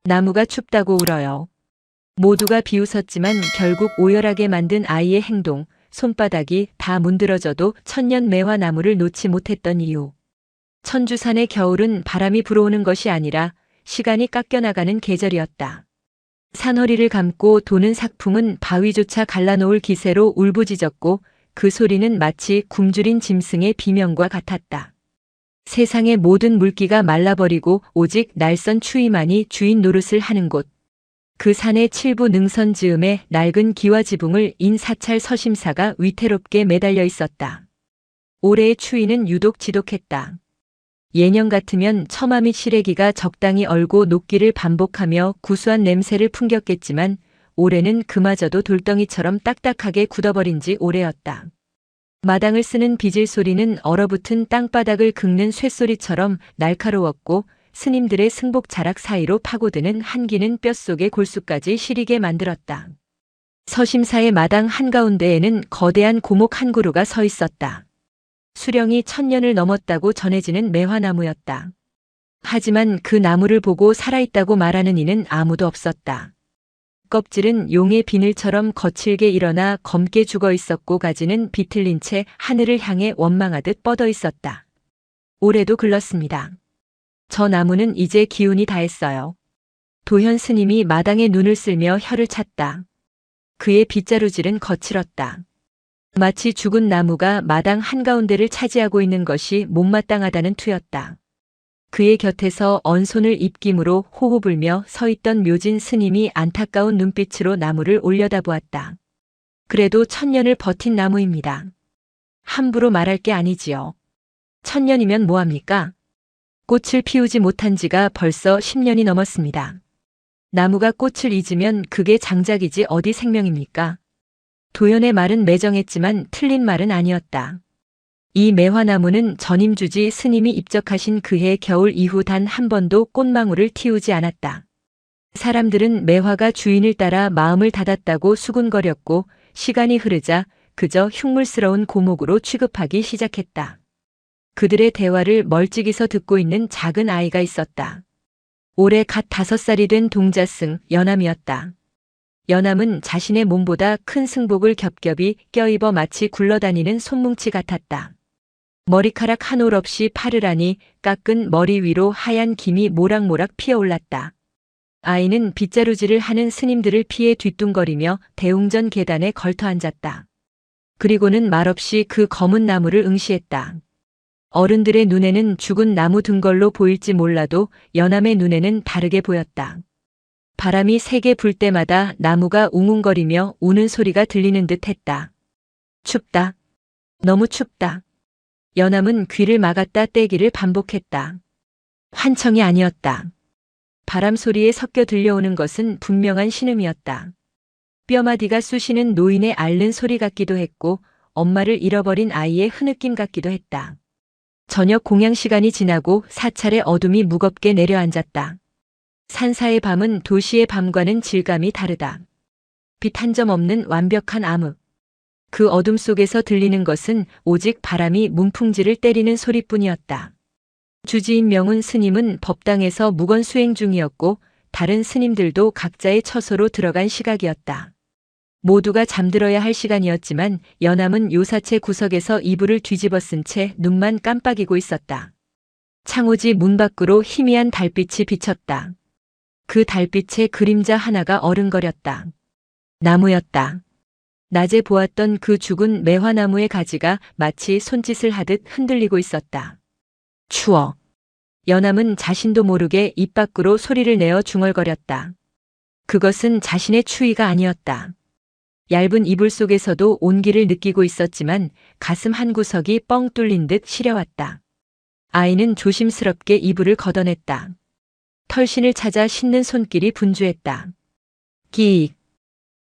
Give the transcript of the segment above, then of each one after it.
나무가 춥다고 울어요. 모두가 비웃었지만 결국 오열하게 만든 아이의 행동, 손바닥이 다 문드러져도 천년 매화나무를 놓지 못했던 이유. 천주산의 겨울은 바람이 불어오는 것이 아니라 시간이 깎여나가는 계절이었다. 산허리를 감고 도는 삭풍은 바위조차 갈라놓을 기세로 울부짖었고 그 소리는 마치 굶주린 짐승의 비명과 같았다. 세상의 모든 물기가 말라버리고 오직 날선 추위만이 주인 노릇을 하는 곳. 그 산의 칠부 능선 즈음에 낡은 기와 지붕을 인 사찰 서심사가 위태롭게 매달려 있었다. 올해의 추위는 유독 지독했다. 예년 같으면 처마 및 시래기가 적당히 얼고 녹기를 반복하며 구수한 냄새를 풍겼겠지만 올해는 그마저도 돌덩이처럼 딱딱하게 굳어버린 지 오래였다. 마당을 쓰는 비질 소리는 얼어붙은 땅바닥을 긁는 쇳소리처럼 날카로웠고 스님들의 승복 자락 사이로 파고드는 한기는 뼛속의 골수까지 시리게 만들었다. 서심사의 마당 한가운데에는 거대한 고목 한 그루가 서 있었다. 수령이 1000년을 넘었다고 전해지는 매화나무였다. 하지만 그 나무를 보고 살아있다고 말하는 이는 아무도 없었다. 껍질은 용의 비늘처럼 거칠게 일어나 검게 죽어 있었고 가지는 비틀린 채 하늘을 향해 원망하듯 뻗어 있었다. 올해도 글렀습니다. 저 나무는 이제 기운이 다했어요. 도현 스님이 마당에 눈을 쓸며 혀를 찼다. 그의 빗자루질은 거칠었다. 마치 죽은 나무가 마당 한가운데를 차지하고 있는 것이 못마땅하다는 투였다. 그의 곁에서 언손을 입김으로 호호 불며 서 있던 묘진 스님이 안타까운 눈빛으로 나무를 올려다보았다. 그래도 1000년을 버틴 나무입니다. 함부로 말할 게 아니지요. 1000년이면 뭐합니까? 꽃을 피우지 못한 지가 벌써 10년이 넘었습니다. 나무가 꽃을 잊으면 그게 장작이지 어디 생명입니까? 도연의 말은 매정했지만 틀린 말은 아니었다. 이 매화나무는 전임주지 스님이 입적하신 그해 겨울 이후 단 한 번도 꽃망울을 틔우지 않았다. 사람들은 매화가 주인을 따라 마음을 닫았다고 수군거렸고 시간이 흐르자 그저 흉물스러운 고목으로 취급하기 시작했다. 그들의 대화를 멀찍이서 듣고 있는 작은 아이가 있었다. 올해 갓 5살이 된 동자승 연암이었다. 연암은 자신의 몸보다 큰 승복을 겹겹이 껴입어 마치 굴러다니는 손뭉치 같았다. 머리카락 한 올 없이 파르라니 깎은 머리 위로 하얀 김이 모락모락 피어올랐다. 아이는 빗자루질을 하는 스님들을 피해 뒤뚱거리며 대웅전 계단에 걸터 앉았다. 그리고는 말없이 그 검은 나무를 응시했다. 어른들의 눈에는 죽은 나무 등걸로 보일지 몰라도 연암의 눈에는 다르게 보였다. 바람이 세게 불 때마다 나무가 웅웅거리며 우는 소리가 들리는 듯 했다. 춥다. 너무 춥다. 연암은 귀를 막았다 떼기를 반복했다. 환청이 아니었다. 바람 소리에 섞여 들려오는 것은 분명한 신음이었다. 뼈마디가 쑤시는 노인의 앓는 소리 같기도 했고 엄마를 잃어버린 아이의 흐느낌 같기도 했다. 저녁 공양 시간이 지나고 사찰의 어둠이 무겁게 내려앉았다. 산사의 밤은 도시의 밤과는 질감이 다르다. 빛 한 점 없는 완벽한 암흑. 그 어둠 속에서 들리는 것은 오직 바람이 문풍지를 때리는 소리뿐이었다. 주지인 명운 스님은 법당에서 묵언 수행 중이었고 다른 스님들도 각자의 처소로 들어간 시각이었다. 모두가 잠들어야 할 시간이었지만 연암은 요사체 구석에서 이불을 뒤집어 쓴 채 눈만 깜빡이고 있었다. 창호지 문 밖으로 희미한 달빛이 비쳤다. 그 달빛에 그림자 하나가 어른거렸다. 나무였다. 낮에 보았던 그 죽은 매화나무의 가지가 마치 손짓을 하듯 흔들리고 있었다. 추워. 연암은 자신도 모르게 입 밖으로 소리를 내어 중얼거렸다. 그것은 자신의 추위가 아니었다. 얇은 이불 속에서도 온기를 느끼고 있었지만 가슴 한 구석이 뻥 뚫린 듯 시려왔다. 아이는 조심스럽게 이불을 걷어냈다. 털신을 찾아 씻는 손길이 분주했다. 기익.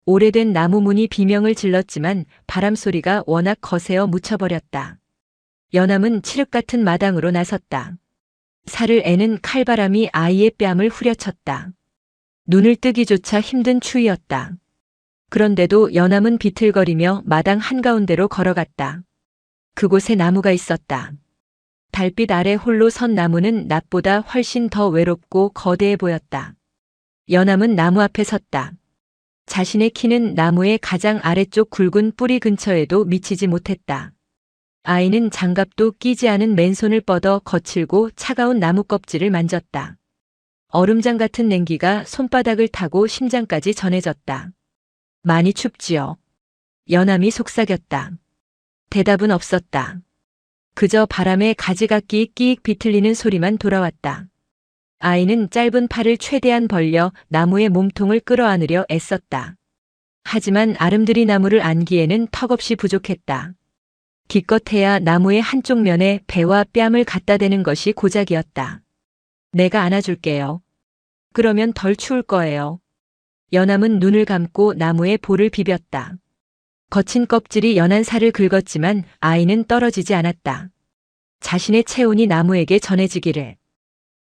오래된 나무 문이 비명을 질렀지만 바람 소리가 워낙 거세어 묻혀버렸다. 연암은 칠흑 같은 마당으로 나섰다. 살을 애는 칼바람이 아이의 뺨을 후려쳤다. 눈을 뜨기조차 힘든 추위였다. 그런데도 연암은 비틀거리며 마당 한가운데로 걸어갔다. 그곳에 나무가 있었다. 달빛 아래 홀로 선 나무는 낮보다 훨씬 더 외롭고 거대해 보였다. 연암은 나무 앞에 섰다. 자신의 키는 나무의 가장 아래쪽 굵은 뿌리 근처에도 미치지 못했다. 아이는 장갑도 끼지 않은 맨손을 뻗어 거칠고 차가운 나무 껍질을 만졌다. 얼음장 같은 냉기가 손바닥을 타고 심장까지 전해졌다. 많이 춥지요. 연암이 속삭였다. 대답은 없었다. 그저 바람에 가지가 끼익 비틀리는 소리만 돌아왔다. 아이는 짧은 팔을 최대한 벌려 나무의 몸통을 끌어안으려 애썼다. 하지만 아름드리 나무를 안기에는 턱없이 부족했다. 기껏해야 나무의 한쪽 면에 배와 뺨을 갖다 대는 것이 고작이었다. 내가 안아줄게요. 그러면 덜 추울 거예요. 연암은 눈을 감고 나무에 볼을 비볐다. 거친 껍질이 연한 살을 긁었지만 아이는 떨어지지 않았다. 자신의 체온이 나무에게 전해지기를.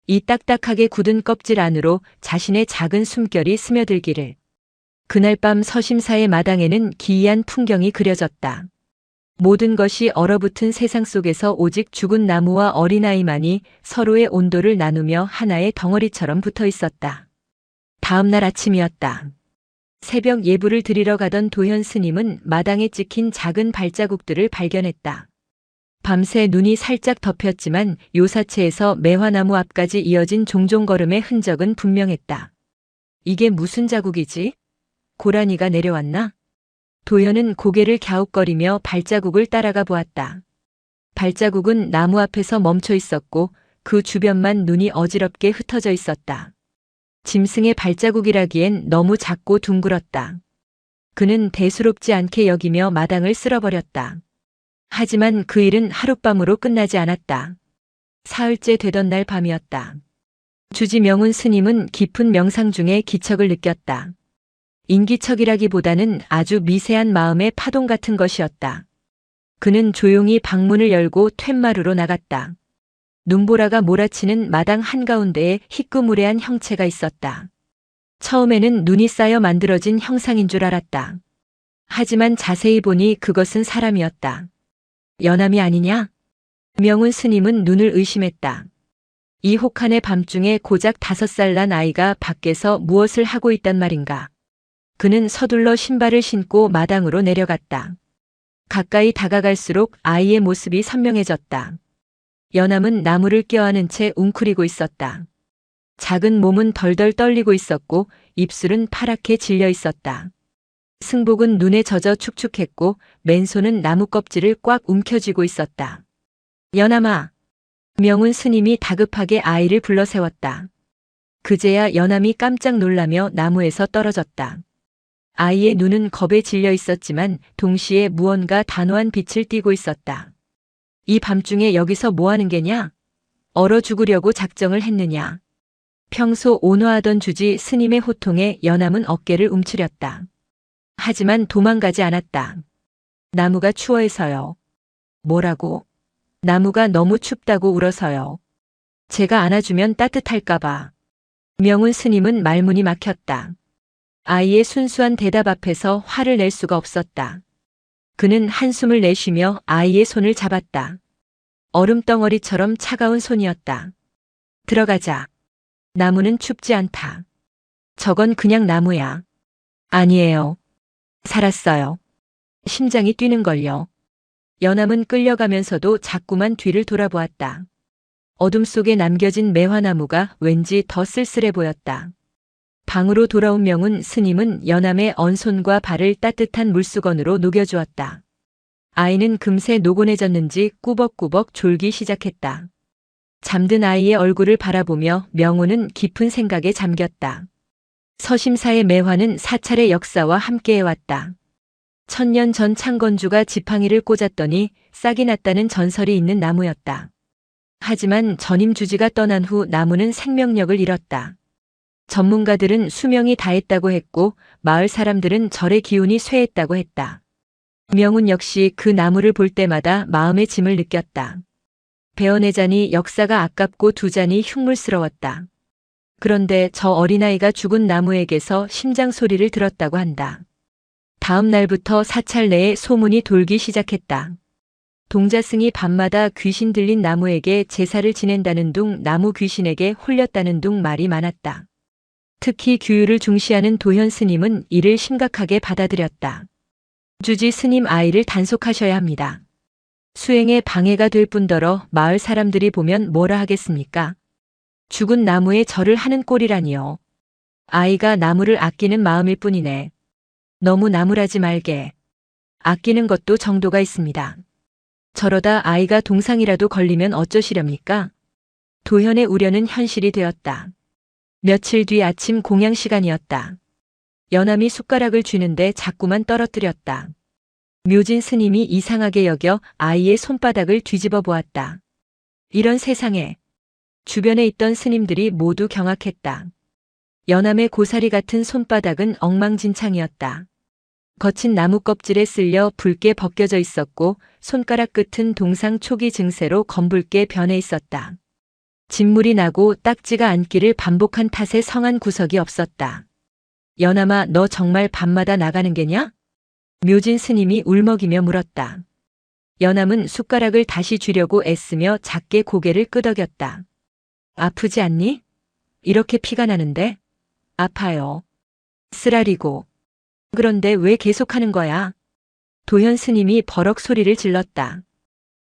이 딱딱하게 굳은 껍질 안으로 자신의 작은 숨결이 스며들기를. 그날 밤 서심사의 마당에는 기이한 풍경이 그려졌다. 모든 것이 얼어붙은 세상 속에서 오직 죽은 나무와 어린아이만이 서로의 온도를 나누며 하나의 덩어리처럼 붙어 있었다. 다음 날 아침이었다. 새벽 예불을 드리러 가던 도현 스님은 마당에 찍힌 작은 발자국들을 발견했다. 밤새 눈이 살짝 덮였지만 요사체에서 매화나무 앞까지 이어진 종종 걸음의 흔적은 분명했다. 이게 무슨 자국이지? 고라니가 내려왔나? 도현은 고개를 갸웃거리며 발자국을 따라가 보았다. 발자국은 나무 앞에서 멈춰 있었고 그 주변만 눈이 어지럽게 흩어져 있었다. 짐승의 발자국이라기엔 너무 작고 둥글었다. 그는 대수롭지 않게 여기며 마당을 쓸어버렸다. 하지만 그 일은 하룻밤으로 끝나지 않았다. 사흘째 되던 날 밤이었다. 주지 명운 스님은 깊은 명상 중에 기척을 느꼈다. 인기척이라기보다는 아주 미세한 마음의 파동 같은 것이었다. 그는 조용히 방문을 열고 툇마루로 나갔다. 눈보라가 몰아치는 마당 한가운데에 희끄무레한 형체가 있었다. 처음에는 눈이 쌓여 만들어진 형상인 줄 알았다. 하지만 자세히 보니 그것은 사람이었다. 연암이 아니냐? 명운 스님은 눈을 의심했다. 이 혹한의 밤중에 고작 5살 난 아이가 밖에서 무엇을 하고 있단 말인가. 그는 서둘러 신발을 신고 마당으로 내려갔다. 가까이 다가갈수록 아이의 모습이 선명해졌다. 연암은 나무를 껴안은 채 웅크리고 있었다. 작은 몸은 덜덜 떨리고 있었고 입술은 파랗게 질려 있었다. 승복은 눈에 젖어 축축했고 맨손은 나무 껍질을 꽉 움켜쥐고 있었다. 연암아! 명운 스님이 다급하게 아이를 불러 세웠다. 그제야 연암이 깜짝 놀라며 나무에서 떨어졌다. 아이의 눈은 겁에 질려 있었지만 동시에 무언가 단호한 빛을 띠고 있었다. 이 밤중에 여기서 뭐 하는 게냐? 얼어 죽으려고 작정을 했느냐? 평소 온화하던 주지 스님의 호통에 연암은 어깨를 움츠렸다. 하지만 도망가지 않았다. 나무가 추워해서요. 뭐라고? 나무가 너무 춥다고 울어서요. 제가 안아주면 따뜻할까봐. 명운 스님은 말문이 막혔다. 아이의 순수한 대답 앞에서 화를 낼 수가 없었다. 그는 한숨을 내쉬며 아이의 손을 잡았다. 얼음덩어리처럼 차가운 손이었다. 들어가자. 나무는 춥지 않다. 저건 그냥 나무야. 아니에요. 살았어요. 심장이 뛰는걸요. 연암은 끌려가면서도 자꾸만 뒤를 돌아보았다. 어둠 속에 남겨진 매화나무가 왠지 더 쓸쓸해 보였다. 방으로 돌아온 명운 스님은 연암의 언손과 발을 따뜻한 물수건으로 녹여주었다. 아이는 금세 노곤해졌는지 꾸벅꾸벅 졸기 시작했다. 잠든 아이의 얼굴을 바라보며 명운은 깊은 생각에 잠겼다. 서심사의 매화는 사찰의 역사와 함께해왔다. 1000년 전 창건주가 지팡이를 꽂았더니 싹이 났다는 전설이 있는 나무였다. 하지만 전임 주지가 떠난 후 나무는 생명력을 잃었다. 전문가들은 수명이 다했다고 했고 마을 사람들은 절의 기운이 쇠했다고 했다. 명운 역시 그 나무를 볼 때마다 마음의 짐을 느꼈다. 베어내자니 역사가 아깝고 두 잔이 흉물스러웠다. 그런데 저 어린아이가 죽은 나무에게서 심장 소리를 들었다고 한다. 다음 날부터 사찰 내에 소문이 돌기 시작했다. 동자승이 밤마다 귀신 들린 나무에게 제사를 지낸다는 둥 나무 귀신에게 홀렸다는 둥 말이 많았다. 특히 규율을 중시하는 도현 스님은 이를 심각하게 받아들였다. 주지 스님 아이를 단속하셔야 합니다. 수행에 방해가 될 뿐더러 마을 사람들이 보면 뭐라 하겠습니까? 죽은 나무에 절을 하는 꼴이라니요. 아이가 나무를 아끼는 마음일 뿐이네. 너무 나무라지 말게. 아끼는 것도 정도가 있습니다. 저러다 아이가 동상이라도 걸리면 어쩌시렵니까? 도현의 우려는 현실이 되었다. 며칠 뒤 아침 공양 시간이었다. 연암이 숟가락을 쥐는데 자꾸만 떨어뜨렸다. 묘진 스님이 이상하게 여겨 아이의 손바닥을 뒤집어 보았다. 이런 세상에. 주변에 있던 스님들이 모두 경악했다. 연암의 고사리 같은 손바닥은 엉망진창이었다. 거친 나무 껍질에 쓸려 붉게 벗겨져 있었고 손가락 끝은 동상 초기 증세로 검붉게 변해 있었다. 진물이 나고 딱지가 앉기를 반복한 탓에 성한 구석이 없었다. 연암아, 너 정말 밤마다 나가는 게냐? 묘진 스님이 울먹이며 물었다. 연암은 숟가락을 다시 쥐려고 애쓰며 작게 고개를 끄덕였다. 아프지 않니? 이렇게 피가 나는데? 아파요. 쓰라리고. 그런데 왜 계속하는 거야? 도현 스님이 버럭 소리를 질렀다.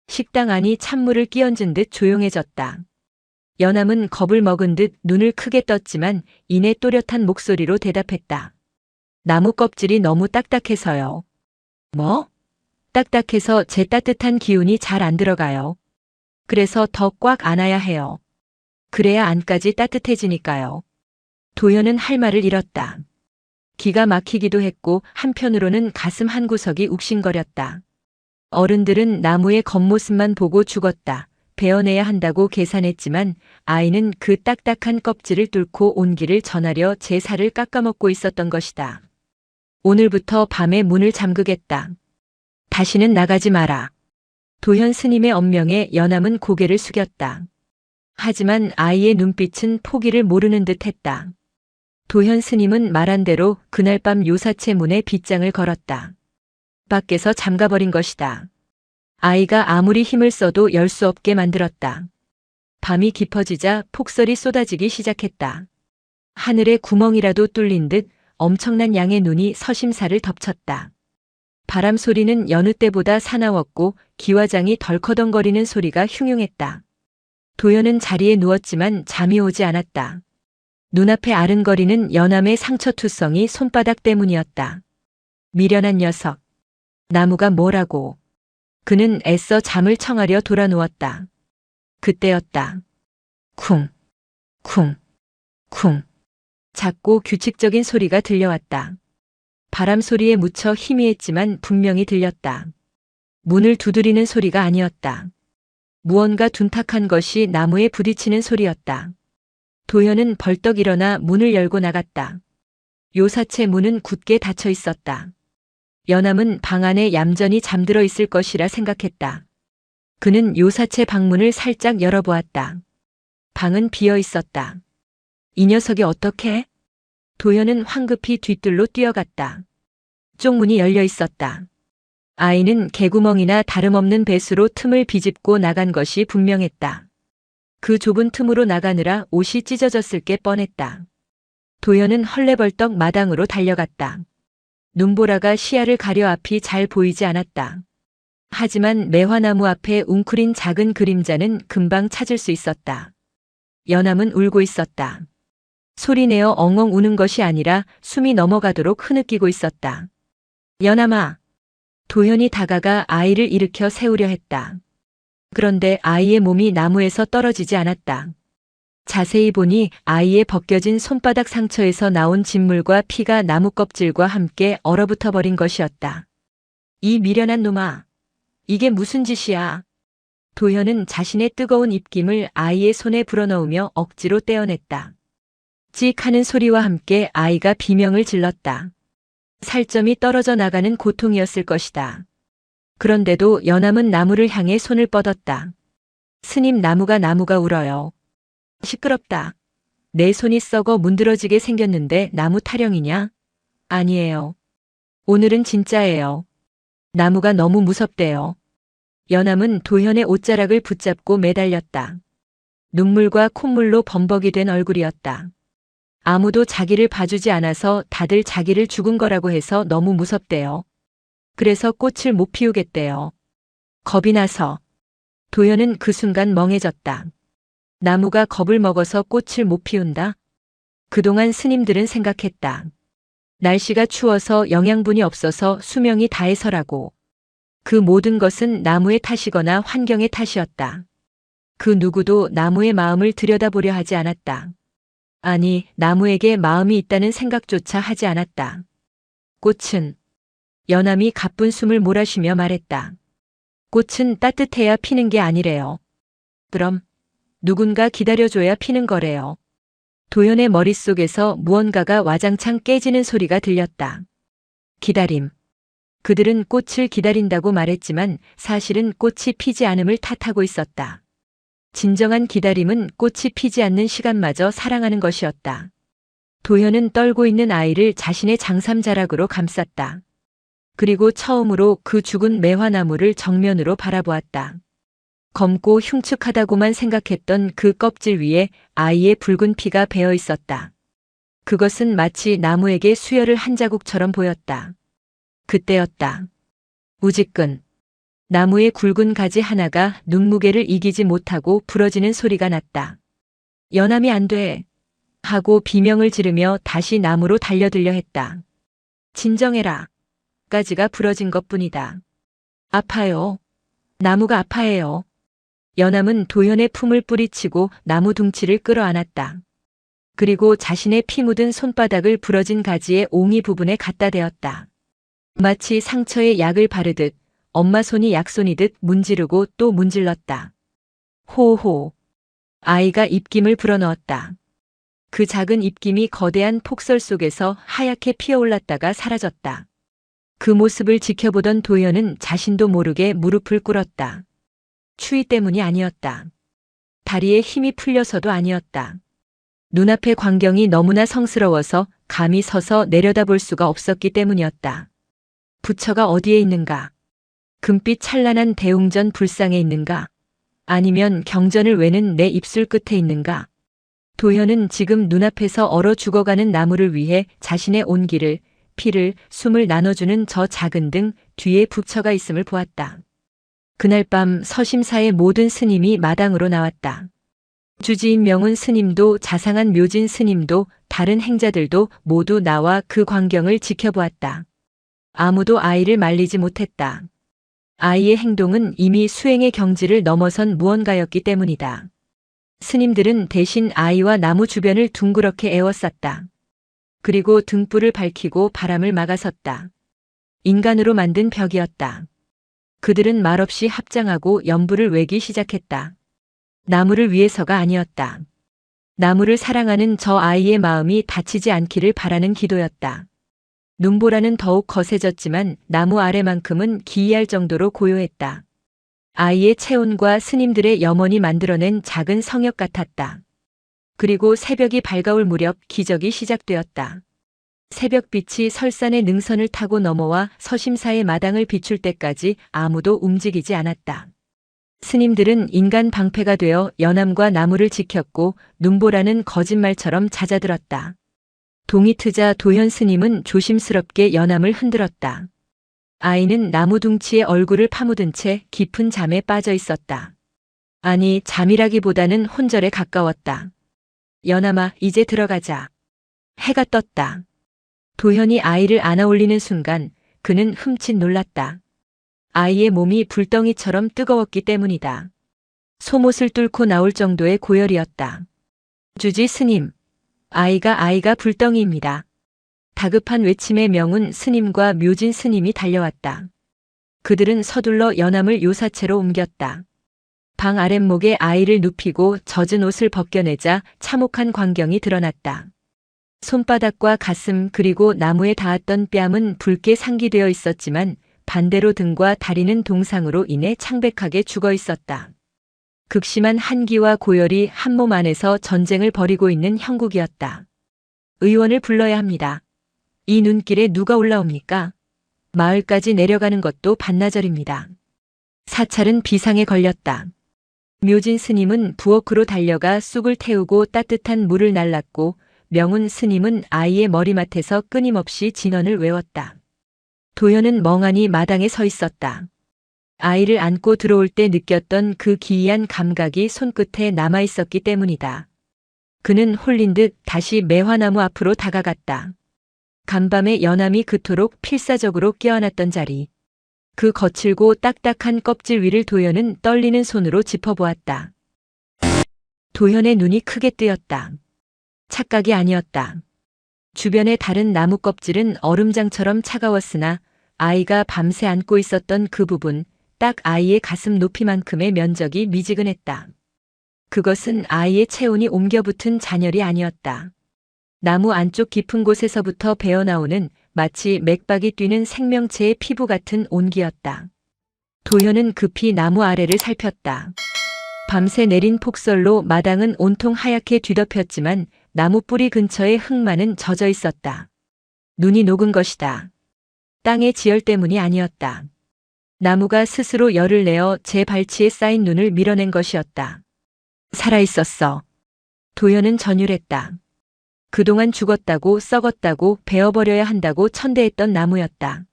식당 안이 찬물을 끼얹은 듯 조용해졌다. 연암은 겁을 먹은 듯 눈을 크게 떴지만 이내 또렷한 목소리로 대답했다. 나무 껍질이 너무 딱딱해서요. 뭐? 딱딱해서 제 따뜻한 기운이 잘 안 들어가요. 그래서 더 꽉 안아야 해요. 그래야 안까지 따뜻해지니까요. 도현은 할 말을 잃었다. 기가 막히기도 했고 한편으로는 가슴 한구석이 욱신거렸다. 어른들은 나무의 겉모습만 보고 죽었다. 베어내야 한다고 계산했지만 아이는 그 딱딱한 껍질을 뚫고 온기를 전하려 제 살을 깎아먹고 있었던 것이다. 오늘부터 밤에 문을 잠그겠다. 다시는 나가지 마라. 도현 스님의 엄명에 연암은 고개를 숙였다. 하지만 아이의 눈빛은 포기를 모르는 듯 했다. 도현 스님은 말한 대로 그날 밤 요사체 문에 빗장을 걸었다. 밖에서 잠가버린 것이다. 아이가 아무리 힘을 써도 열 수 없게 만들었다. 밤이 깊어지자 폭설이 쏟아지기 시작했다. 하늘에 구멍이라도 뚫린 듯 엄청난 양의 눈이 서심사를 덮쳤다. 바람 소리는 여느 때보다 사나웠고 기와장이 덜커덩거리는 소리가 흉흉했다. 도현은 자리에 누웠지만 잠이 오지 않았다. 눈앞에 아른거리는 연암의 상처투성이 손바닥 때문이었다. 미련한 녀석. 나무가 뭐라고. 그는 애써 잠을 청하려 돌아누웠다. 그때였다. 쿵, 쿵, 쿵. 작고 규칙적인 소리가 들려왔다. 바람 소리에 묻혀 희미했지만 분명히 들렸다. 문을 두드리는 소리가 아니었다. 무언가 둔탁한 것이 나무에 부딪히는 소리였다. 도현은 벌떡 일어나 문을 열고 나갔다. 요사체 문은 굳게 닫혀 있었다. 연암은 방 안에 얌전히 잠들어 있을 것이라 생각했다. 그는 요사체 방문을 살짝 열어보았다. 방은 비어 있었다. 이 녀석이 어떻게? 도현은 황급히 뒤뜰로 뛰어갔다. 쪽문이 열려 있었다. 아이는 개구멍이나 다름없는 배수로 틈을 비집고 나간 것이 분명했다. 그 좁은 틈으로 나가느라 옷이 찢어졌을 게 뻔했다. 도현은 헐레벌떡 마당으로 달려갔다. 눈보라가 시야를 가려 앞이 잘 보이지 않았다. 하지만 매화나무 앞에 웅크린 작은 그림자는 금방 찾을 수 있었다. 연암은 울고 있었다. 소리내어 엉엉 우는 것이 아니라 숨이 넘어가도록 흐느끼고 있었다. 연암아. 도현이 다가가 아이를 일으켜 세우려 했다. 그런데 아이의 몸이 나무에서 떨어지지 않았다. 자세히 보니 아이의 벗겨진 손바닥 상처에서 나온 진물과 피가 나무 껍질과 함께 얼어붙어 버린 것이었다. 이 미련한 놈아. 이게 무슨 짓이야. 도현은 자신의 뜨거운 입김을 아이의 손에 불어넣으며 억지로 떼어냈다. 찍 하는 소리와 함께 아이가 비명을 질렀다. 살점이 떨어져 나가는 고통이었을 것이다. 그런데도 연암은 나무를 향해 손을 뻗었다. 스님, 나무가 울어요. 시끄럽다. 내 손이 썩어 문드러지게 생겼는데 나무 타령이냐? 아니에요. 오늘은 진짜예요. 나무가 너무 무섭대요. 연암은 도현의 옷자락을 붙잡고 매달렸다. 눈물과 콧물로 범벅이 된 얼굴이었다. 아무도 자기를 봐주지 않아서 다들 자기를 죽은 거라고 해서 너무 무섭대요. 그래서 꽃을 못 피우겠대요. 겁이 나서. 도연은 그 순간 멍해졌다. 나무가 겁을 먹어서 꽃을 못 피운다? 그동안 스님들은 생각했다. 날씨가 추워서 영양분이 없어서 수명이 다해서라고. 그 모든 것은 나무의 탓이거나 환경의 탓이었다. 그 누구도 나무의 마음을 들여다보려 하지 않았다. 아니, 나무에게 마음이 있다는 생각조차 하지 않았다. 꽃은, 연암이 가쁜 숨을 몰아쉬며 말했다. 꽃은 따뜻해야 피는 게 아니래요. 그럼 누군가 기다려줘야 피는 거래요. 도연의 머릿속에서 무언가가 와장창 깨지는 소리가 들렸다. 기다림. 그들은 꽃을 기다린다고 말했지만 사실은 꽃이 피지 않음을 탓하고 있었다. 진정한 기다림은 꽃이 피지 않는 시간마저 사랑하는 것이었다. 도현은 떨고 있는 아이를 자신의 장삼자락으로 감쌌다. 그리고 처음으로 그 죽은 매화나무를 정면으로 바라보았다. 검고 흉측하다고만 생각했던 그 껍질 위에 아이의 붉은 피가 배어 있었다. 그것은 마치 나무에게 수혈을 한 자국처럼 보였다. 그때였다. 우지끈. 나무의 굵은 가지 하나가 눈무게를 이기지 못하고 부러지는 소리가 났다. 연암이 안 돼. 하고 비명을 지르며 다시 나무로 달려들려 했다. 진정해라. 가지가 부러진 것뿐이다. 아파요. 나무가 아파해요. 연암은 도연의 품을 뿌리치고 나무 둥치를 끌어안았다. 그리고 자신의 피 묻은 손바닥을 부러진 가지의 옹이 부분에 갖다 대었다. 마치 상처에 약을 바르듯 엄마 손이 약손이듯 문지르고 또 문질렀다. 호호. 아이가 입김을 불어넣었다. 그 작은 입김이 거대한 폭설 속에서 하얗게 피어올랐다가 사라졌다. 그 모습을 지켜보던 도연은 자신도 모르게 무릎을 꿇었다. 추위 때문이 아니었다. 다리에 힘이 풀려서도 아니었다. 눈앞의 광경이 너무나 성스러워서 감히 서서 내려다볼 수가 없었기 때문이었다. 부처가 어디에 있는가? 금빛 찬란한 대웅전 불상에 있는가? 아니면 경전을 외는 내 입술 끝에 있는가? 도현은 지금 눈앞에서 얼어 죽어가는 나무를 위해 자신의 온기를, 피를, 숨을 나눠주는 저 작은 등 뒤에 부처가 있음을 보았다. 그날 밤 서심사의 모든 스님이 마당으로 나왔다. 주지인 명운 스님도 자상한 묘진 스님도 다른 행자들도 모두 나와 그 광경을 지켜보았다. 아무도 아이를 말리지 못했다. 아이의 행동은 이미 수행의 경지를 넘어선 무언가였기 때문이다. 스님들은 대신 아이와 나무 주변을 둥그렇게 에워쌌다. 그리고 등불을 밝히고 바람을 막아섰다. 인간으로 만든 벽이었다. 그들은 말없이 합장하고 연불을 외기 시작했다. 나무를 위해서가 아니었다. 나무를 사랑하는 저 아이의 마음이 다치지 않기를 바라는 기도였다. 눈보라는 더욱 거세졌지만 나무 아래만큼은 기이할 정도로 고요했다. 아이의 체온과 스님들의 염원이 만들어낸 작은 성역 같았다. 그리고 새벽이 밝아올 무렵 기적이 시작되었다. 새벽빛이 설산의 능선을 타고 넘어와 서심사의 마당을 비출 때까지 아무도 움직이지 않았다. 스님들은 인간 방패가 되어 연암과 나무를 지켰고 눈보라는 거짓말처럼 잦아들었다. 동이 트자 도현 스님은 조심스럽게 연암을 흔들었다. 아이는 나무 둥치에 얼굴을 파묻은 채 깊은 잠에 빠져 있었다. 아니, 잠이라기보다는 혼절에 가까웠다. 연암아, 이제 들어가자. 해가 떴다. 도현이 아이를 안아 올리는 순간 그는 흠칫 놀랐다. 아이의 몸이 불덩이처럼 뜨거웠기 때문이다. 속옷을 뚫고 나올 정도의 고열이었다. 주지 스님. 아이가 불덩이입니다. 다급한 외침의 명운 스님과 묘진 스님이 달려왔다. 그들은 서둘러 연암을 요사체로 옮겼다. 방 아랫목에 아이를 눕히고 젖은 옷을 벗겨내자 참혹한 광경이 드러났다. 손바닥과 가슴 그리고 나무에 닿았던 뺨은 붉게 상기되어 있었지만 반대로 등과 다리는 동상으로 인해 창백하게 죽어 있었다. 극심한 한기와 고열이 한 몸 안에서 전쟁을 벌이고 있는 형국이었다. 의원을 불러야 합니다. 이 눈길에 누가 올라옵니까? 마을까지 내려가는 것도 반나절입니다. 사찰은 비상에 걸렸다. 묘진 스님은 부엌으로 달려가 쑥을 태우고 따뜻한 물을 날랐고 명운 스님은 아이의 머리맡에서 끊임없이 진언을 외웠다. 도현은 멍하니 마당에 서 있었다. 아이를 안고 들어올 때 느꼈던 그 기이한 감각이 손끝에 남아 있었기 때문이다. 그는 홀린 듯 다시 매화나무 앞으로 다가갔다. 간밤에 연암이 그토록 필사적으로 껴안았던 자리. 그 거칠고 딱딱한 껍질 위를 도현은 떨리는 손으로 짚어보았다. 도현의 눈이 크게 뜨였다. 착각이 아니었다. 주변의 다른 나무 껍질은 얼음장처럼 차가웠으나 아이가 밤새 안고 있었던 그 부분, 딱 아이의 가슴 높이만큼의 면적이 미지근했다. 그것은 아이의 체온이 옮겨붙은 잔열이 아니었다. 나무 안쪽 깊은 곳에서부터 배어나오는 마치 맥박이 뛰는 생명체의 피부 같은 온기였다. 도현은 급히 나무 아래를 살폈다. 밤새 내린 폭설로 마당은 온통 하얗게 뒤덮였지만 나무 뿌리 근처의 흙만은 젖어 있었다. 눈이 녹은 것이다. 땅의 지열 때문이 아니었다. 나무가 스스로 열을 내어 제 발치에 쌓인 눈을 밀어낸 것이었다. 살아있었어. 도현은 전율했다. 그동안 죽었다고 썩었다고 베어버려야 한다고 천대했던 나무였다.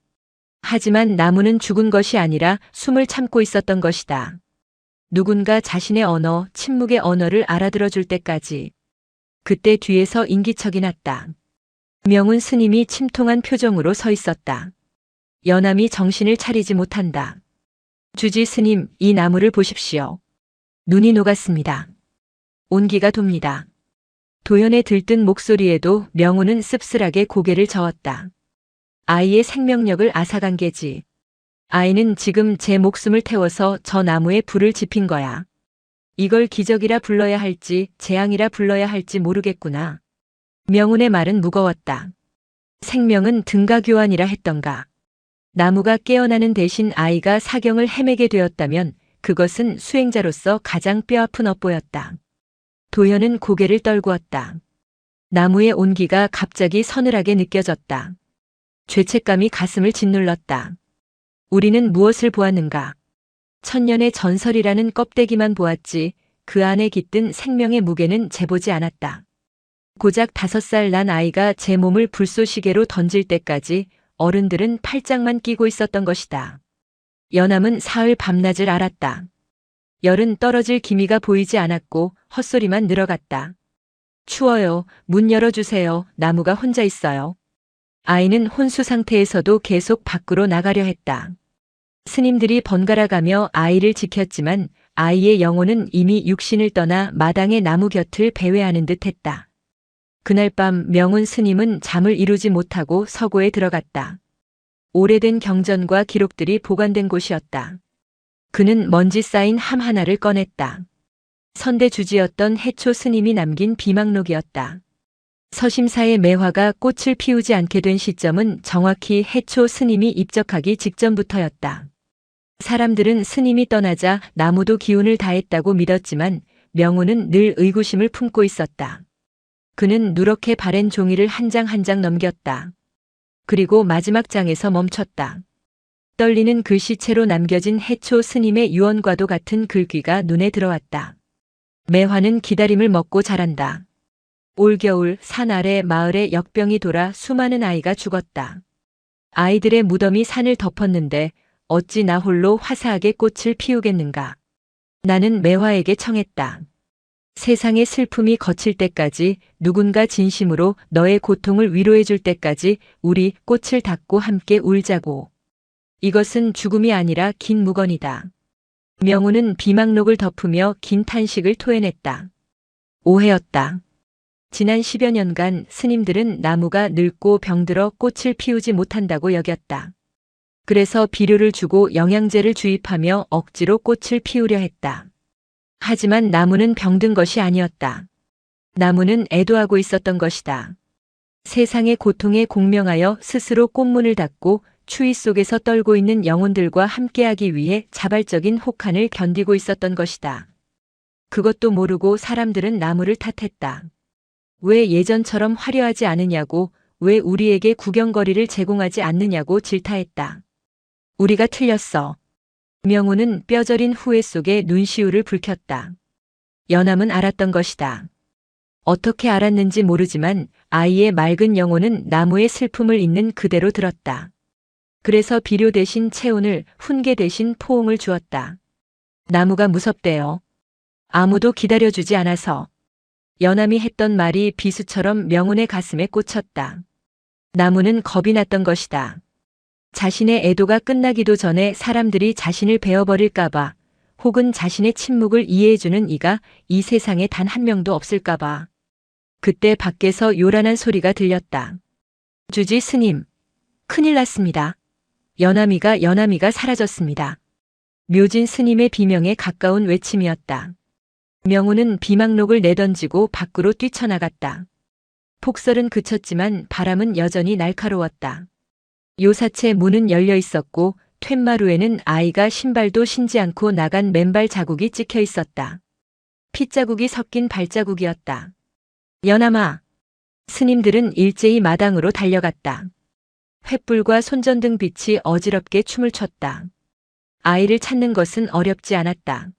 하지만 나무는 죽은 것이 아니라 숨을 참고 있었던 것이다. 누군가 자신의 언어, 침묵의 언어를 알아들어 줄 때까지. 그때 뒤에서 인기척이 났다. 명운 스님이 침통한 표정으로 서 있었다. 연암이 정신을 차리지 못한다. 주지 스님, 이 나무를 보십시오. 눈이 녹았습니다. 온기가 돕니다. 도현의 들뜬 목소리에도 명운은 씁쓸하게 고개를 저었다. 아이의 생명력을 앗아간 게지. 아이는 지금 제 목숨을 태워서 저 나무에 불을 지핀 거야. 이걸 기적이라 불러야 할지 재앙이라 불러야 할지 모르겠구나. 명운의 말은 무거웠다. 생명은 등가교환이라 했던가. 나무가 깨어나는 대신 아이가 사경을 헤매게 되었다면 그것은 수행자로서 가장 뼈아픈 업보였다. 도현은 고개를 떨구었다. 나무의 온기가 갑자기 서늘하게 느껴졌다. 죄책감이 가슴을 짓눌렀다. 우리는 무엇을 보았는가? 천년의 전설이라는 껍데기만 보았지 그 안에 깃든 생명의 무게는 재보지 않았다. 고작 5살 난 아이가 제 몸을 불쏘시개로 던질 때까지 어른들은 팔짱만 끼고 있었던 것이다. 연암은 사흘 밤낮을 알았다. 열은 떨어질 기미가 보이지 않았고 헛소리만 늘어갔다. 추워요. 문 열어주세요. 나무가 혼자 있어요. 아이는 혼수 상태에서도 계속 밖으로 나가려 했다. 스님들이 번갈아가며 아이를 지켰지만 아이의 영혼은 이미 육신을 떠나 마당의 나무 곁을 배회하는 듯 했다. 그날 밤 명운 스님은 잠을 이루지 못하고 서고에 들어갔다. 오래된 경전과 기록들이 보관된 곳이었다. 그는 먼지 쌓인 함 하나를 꺼냈다. 선대주지였던 해초 스님이 남긴 비망록이었다. 서심사의 매화가 꽃을 피우지 않게 된 시점은 정확히 해초 스님이 입적하기 직전부터였다. 사람들은 스님이 떠나자 나무도 기운을 다했다고 믿었지만 명운은 늘 의구심을 품고 있었다. 그는 누렇게 바랜 종이를 한 장 한 장 넘겼다. 그리고 마지막 장에서 멈췄다. 떨리는 글씨체로 남겨진 해초 스님의 유언과도 같은 글귀가 눈에 들어왔다. 매화는 기다림을 먹고 자란다. 올겨울 산 아래 마을에 역병이 돌아 수많은 아이가 죽었다. 아이들의 무덤이 산을 덮었는데 어찌 나 홀로 화사하게 꽃을 피우겠는가. 나는 매화에게 청했다. 세상의 슬픔이 거칠 때까지 누군가 진심으로 너의 고통을 위로해 줄 때까지 우리 꽃을 닫고 함께 울자고. 이것은 죽음이 아니라 긴 묵언이다. 명운은 비망록을 덮으며 긴 탄식을 토해냈다. 오해였다. 지난 10여 년간 스님들은 나무가 늙고 병들어 꽃을 피우지 못한다고 여겼다. 그래서 비료를 주고 영양제를 주입하며 억지로 꽃을 피우려 했다. 하지만 나무는 병든 것이 아니었다. 나무는 애도하고 있었던 것이다. 세상의 고통에 공명하여 스스로 꽃문을 닫고 추위 속에서 떨고 있는 영혼들과 함께하기 위해 자발적인 혹한을 견디고 있었던 것이다. 그것도 모르고 사람들은 나무를 탓했다. 왜 예전처럼 화려하지 않으냐고, 왜 우리에게 구경거리를 제공하지 않느냐고 질타했다. 우리가 틀렸어. 명운은 뼈저린 후회 속에 눈시울을 붉혔다. 연암은 알았던 것이다. 어떻게 알았는지 모르지만 아이의 맑은 영혼은 나무의 슬픔을 있는 그대로 들었다. 그래서 비료 대신 체온을, 훈계 대신 포옹을 주었다. 나무가 무섭대요. 아무도 기다려주지 않아서. 연암이 했던 말이 비수처럼 명훈의 가슴에 꽂혔다. 나무는 겁이 났던 것이다. 자신의 애도가 끝나기도 전에 사람들이 자신을 베어버릴까봐, 혹은 자신의 침묵을 이해해주는 이가 이 세상에 단 한 명도 없을까봐. 그때 밖에서 요란한 소리가 들렸다. 주지 스님, 큰일 났습니다. 연암이가 사라졌습니다. 묘진 스님의 비명에 가까운 외침이었다. 명훈은 비망록을 내던지고 밖으로 뛰쳐나갔다. 폭설은 그쳤지만 바람은 여전히 날카로웠다. 요사체 문은 열려 있었고 툇마루에는 아이가 신발도 신지 않고 나간 맨발 자국이 찍혀 있었다. 핏자국이 섞인 발자국이었다. 연암아! 스님들은 일제히 마당으로 달려갔다. 횃불과 손전등 빛이 어지럽게 춤을 췄다. 아이를 찾는 것은 어렵지 않았다.